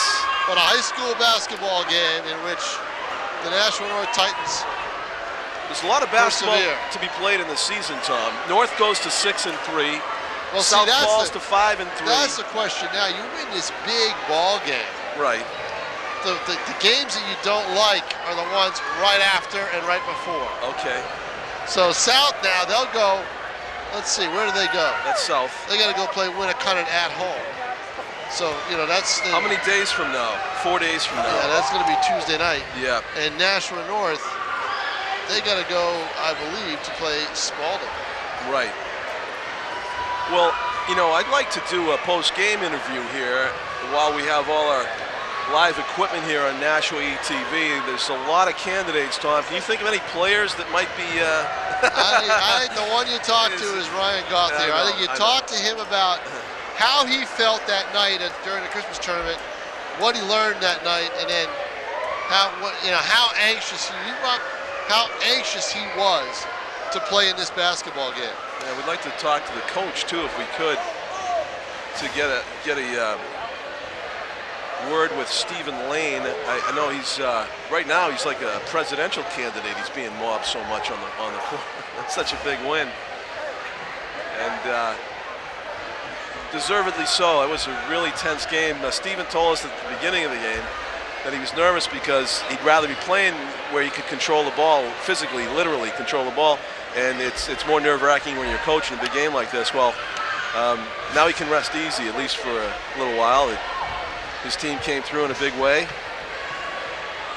But a high school basketball game in which the Nashua North Titans There's a lot of basketball to be played in the season, Tom. North goes to 6-3. Well, South falls to 5-3. That's the question now. You win this big ball game. Right. The games that you don't like are the ones right after and right before. Okay. So South now, they'll go, let's see, where do they go? That's South. They got to go play Winnicott at home. So, you know, that's... How many days from now? 4 days from now. Yeah, that's going to be Tuesday night. Yeah. And Nashua North, they got to go, I believe, to play Spalding. Right. Well, you know, I'd like to do a post-game interview here while we have all our live equipment here on Nashua ETV. There's a lot of candidates, Tom. Can you think of any players that might be... I think the one you talked to is Ryan Gauthier. I think you talk to him about how he felt that night during the Christmas tournament, what he learned that night, and then how anxious he was to play in this basketball game. Yeah, we'd like to talk to the coach too, if we could, to get a word with Stephen Lane. I know he's right now he's like a presidential candidate. He's being mobbed so much on the court. That's such a big win, and deservedly so. It was a really tense game. Stephen told us at the beginning of the game that he was nervous because he'd rather be playing where he could control the ball physically, literally control the ball, and it's more nerve-wracking when you're coaching a big game like this. Well, now he can rest easy, at least for a little while. His team came through in a big way,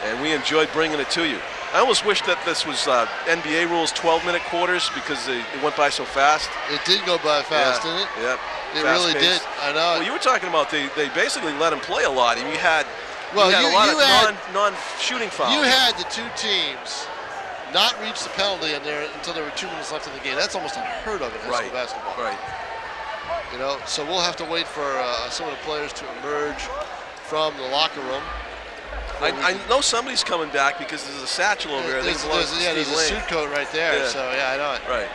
and we enjoyed bringing it to you. I almost wish that this was NBA rules 12-minute quarters because it went by so fast. It did go by fast, didn't it? Yep. It really did. I know. Well, you were talking about they basically let him play a lot, and you had a lot of non-shooting fouls. You had the two teams not reach the penalty until there were 2 minutes left in the game. That's almost unheard of in high school basketball. Right. You know, so we'll have to wait for some of the players to emerge from the locker room. I know somebody's coming back because there's a satchel over there. There's a suit coat right there. Yeah. So yeah, I know it. Right.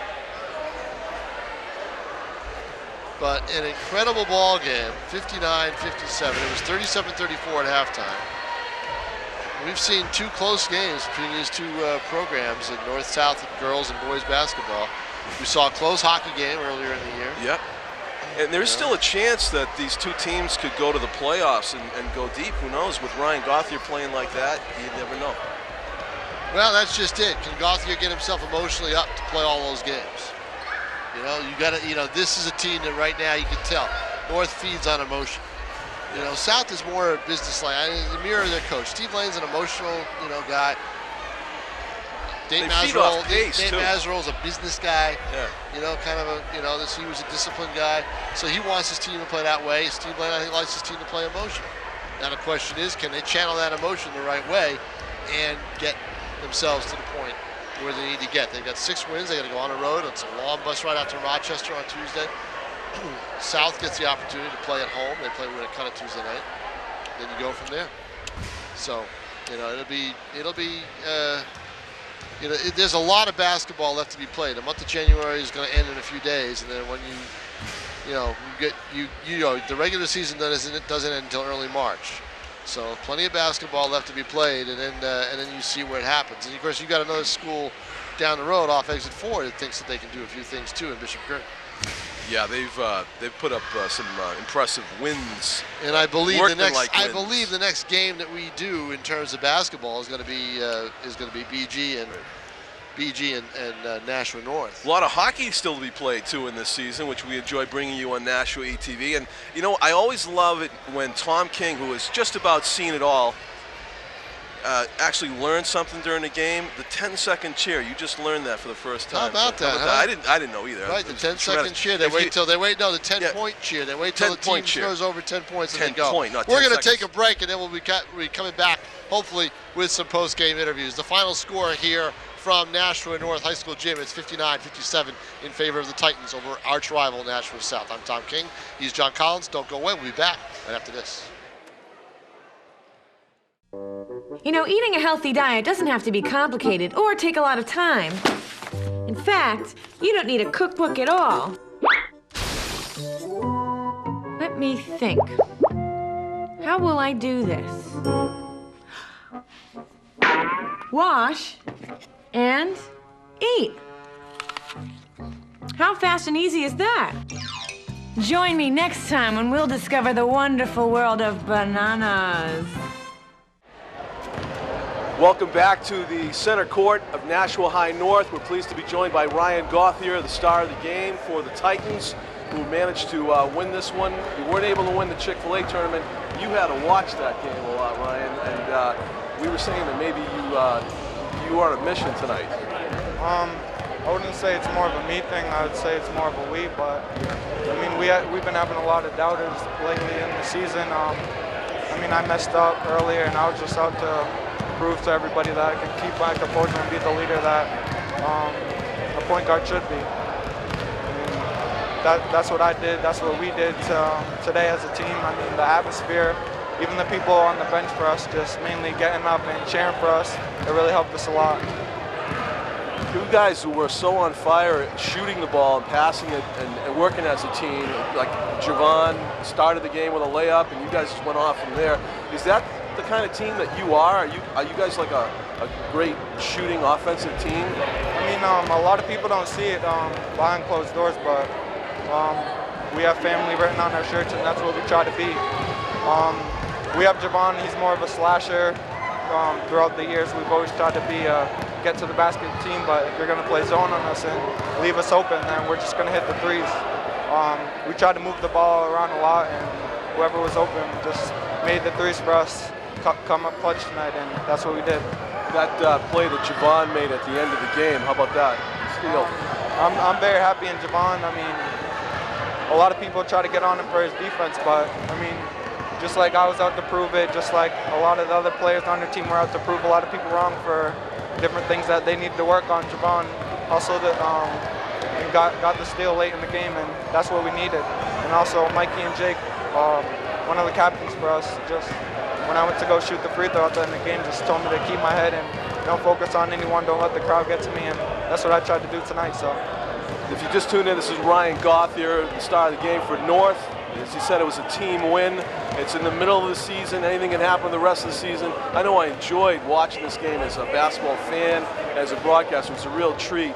But an incredible ball game, 59-57. It was 37-34 at halftime. We've seen 2 close games between these 2 programs in North-South girls and boys basketball. We saw a close hockey game earlier in the year. Yep. And there's still a chance that these 2 teams could go to the playoffs and go deep. Who knows? With Ryan Gauthier playing like that, you never know. Well, that's just it. Can Gauthier get himself emotionally up to play all those games? You know, you got to. This is a team that right now you can tell North feeds on emotion. You know, South is more business-like. The mirror of their coach. Steve Lane's an emotional, guy. Dave Mazerol's a business guy. Yeah. You know, kind of he was a disciplined guy. So he wants his team to play that way. Steve Lane, I think, likes his team to play emotion. Now the question is, can they channel that emotion the right way and get themselves to the point where they need to get? They've got 6 wins. They got to go on the road. It's a long bus ride out to Rochester on Tuesday. South gets the opportunity to play at home. They play with a cut of Tuesday night. Then you go from there. So, it'll be. There's a lot of basketball left to be played. The month of January is going to end in a few days, and then when the regular season doesn't end until early March. So plenty of basketball left to be played, and then you see where it happens. And of course, you got another school down the road off exit 4 that thinks that they can do a few things too in Bishop Curtin. Yeah, they've put up some impressive wins. And I believe the next game that we do in terms of basketball is going to be BG and Nashua North. A lot of hockey still to be played too in this season, which we enjoy bringing you on Nashua ETV. And I always love it when Tom King, who has just about seen it all, actually learned something during the game. The 10-second cheer, you just learned that for the first time. How about that? Huh? I didn't know either. Right, the 10-second cheer. The 10-point cheer. They wait till the team scores over 10 points and they go. We're going to take a break, and then we'll be coming back, hopefully, with some post-game interviews. The final score here from Nashua North High School Gym is 59-57 in favor of the Titans over arch rival Nashua South. I'm Tom King. He's John Collins. Don't go away. We'll be back right after this. Eating a healthy diet doesn't have to be complicated or take a lot of time. In fact, you don't need a cookbook at all. Let me think. How will I do this? Wash and eat. How fast and easy is that? Join me next time when we'll discover the wonderful world of bananas. Welcome back to the center court of Nashua High North. We're pleased to be joined by Ryan Gauthier, the star of the game for the Titans, who managed to win this one. You weren't able to win the Chick-fil-A tournament. You had to watch that game a lot, Ryan, and we were saying that maybe you are on a mission tonight. I wouldn't say it's more of a me thing. I would say it's more of a we, but I mean, we've been having a lot of doubters lately in the season. I messed up earlier, and I was just out to prove to everybody that I can keep my composure and be the leader that a point guard should be. that's what I did. That's what we did today as a team. I mean, the atmosphere, even the people on the bench for us, just mainly getting up and cheering for us, it really helped us a lot. You guys who were so on fire shooting the ball and passing it and working as a team, like Javon started the game with a layup and you guys just went off from there. Is that the kind of team that you are? Are you guys like a great shooting offensive team? I mean, a lot of people don't see it behind closed doors, but we have family written on our shirts, and that's what we try to be. We have Javon, he's more of a slasher. Throughout the years, we've always tried to be a get to the basket team, but if you're going to play zone on us and leave us open, then we're just going to hit the threes. We tried to move the ball around a lot, and whoever was open just made the threes for us come up clutch tonight, and that's what we did. That play that Javon made at the end of the game, how about that? Steal. I'm very happy in Javon. I mean, a lot of people try to get on him for his defense, but I mean, just like I was out to prove it, just like a lot of the other players on their team were out to prove a lot of people wrong for different things that they needed to work on. Javon also got the steal late in the game, and that's what we needed. And also Mikey and Jake, one of the captains for us, just when I went to go shoot the free throw at the end of the game, just told me to keep my head and don't focus on anyone, don't let the crowd get to me, and that's what I tried to do tonight. So, if you just tuned in, this is Ryan Gauthier, the star of the game for North. As he said, it was a team win. It's in the middle of the season. Anything can happen the rest of the season. I know I enjoyed watching this game as a basketball fan, as a broadcaster. It's a real treat.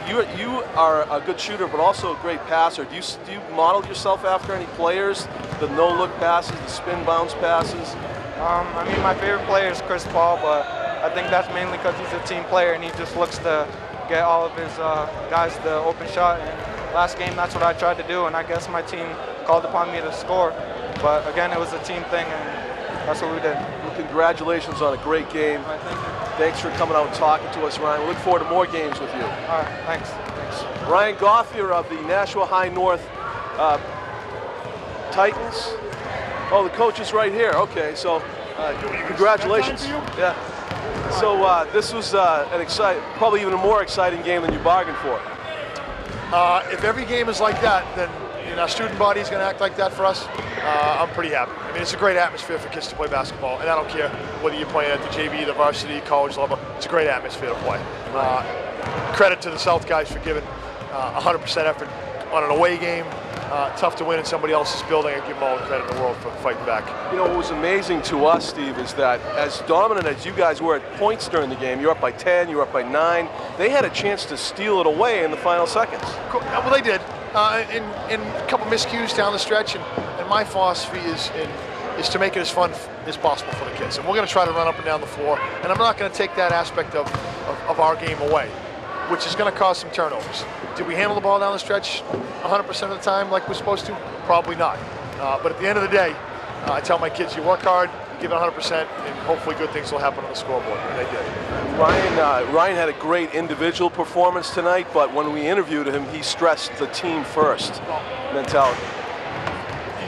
You are a good shooter, but also a great passer. Do you model yourself after any players? The no-look passes, the spin bounce passes? I mean, my favorite player is Chris Paul, but I think that's mainly because he's a team player and he just looks to get all of his guys the open shot. And last game, that's what I tried to do, and I guess my team called upon me to score. But again, it was a team thing, and that's what we did. Well, congratulations on a great game. All right, thank you. Thanks for coming out and talking to us, Ryan. We look forward to more games with you. All right, thanks. Ryan Gauthier of the Nashua High North Titans. Oh, the coach is right here. Okay, so congratulations. Yeah. So this was probably even a more exciting game than you bargained for. If every game is like that, then our student body is going to act like that for us. I'm pretty happy. I mean, it's a great atmosphere for kids to play basketball, and I don't care whether you're playing at the JV, the varsity, college level. It's a great atmosphere to play. Credit to the South guys for giving 100% effort on an away game. Tough to win in somebody else's building. I give them all the credit in the world for fighting back. You know, what was amazing to us, Steve, is that as dominant as you guys were at points during the game, you're up by 10, you're up by 9, they had a chance to steal it away in the final seconds. Well, they did. In a couple miscues down the stretch, and my philosophy is to make it as fun as possible for the kids. And we're going to try to run up and down the floor, and I'm not going to take that aspect of our game away, which is going to cause some turnovers. Did we handle the ball down the stretch 100% of the time like we're supposed to? Probably not. But at the end of the day, I tell my kids, you work hard, you give it 100%, and hopefully good things will happen on the scoreboard, and they did. Ryan had a great individual performance tonight, but when we interviewed him, he stressed the team first mentality.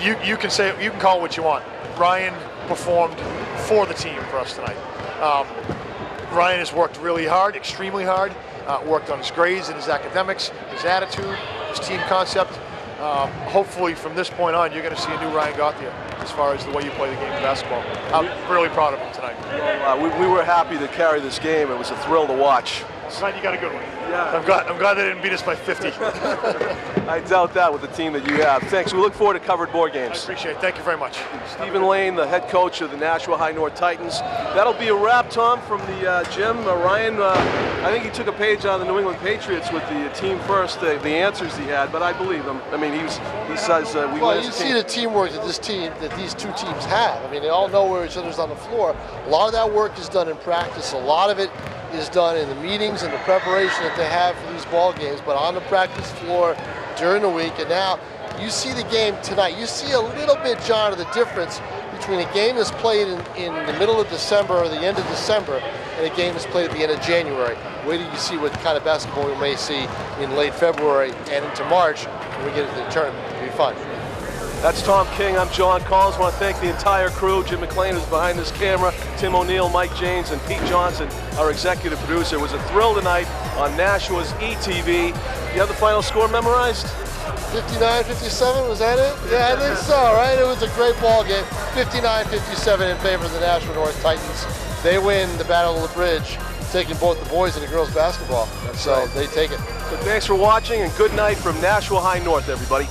You can say it, you can call it what you want. Ryan performed for the team for us tonight. Ryan has worked really hard, extremely hard. Worked on his grades and his academics, his attitude, his team concept. Hopefully from this point on, you're going to see a new Ryan Gauthier as far as the way you play the game of basketball. I'm really proud of him tonight. We were happy to carry this game. It was a thrill to watch. Glad you got a good one. Yeah. I'm glad they didn't beat us by 50. I doubt that with the team that you have. Thanks. We look forward to covered more games. I appreciate it. Thank you very much. Stephen Lane, the head coach of the Nashua High North Titans. That'll be a wrap, Tom, from the gym. Ryan, I think he took a page out of the New England Patriots with the team first, the answers he had, but I believe him. I mean, he says we well, win you as a see team. the teamwork that these two teams have. I mean, they all know where each other's on the floor. A lot of that work is done in practice. A lot of it is done in the meetings and the preparation that they have for these ball games, but on the practice floor during the week. And now you see the game tonight. You see a little bit, John, of the difference between a game that's played in the middle of December or the end of December and a game that's played at the end of January. Wait till you see what kind of basketball we may see in late February and into March when we get into the tournament. It'll be fun. That's Tom King. I'm John Collins. I want to thank the entire crew. Jim McLean is behind this camera. Tim O'Neill, Mike James, and Pete Johnson, our executive producer. It was a thrill tonight on Nashua's ETV. You have the final score memorized? 59-57, was that it? Yeah, I think so, right? It was a great ball game. 59-57 in favor of the Nashua North Titans. They win the Battle of the Bridge, taking both the boys and the girls basketball. So they take it. So thanks for watching, and good night from Nashua High North, everybody.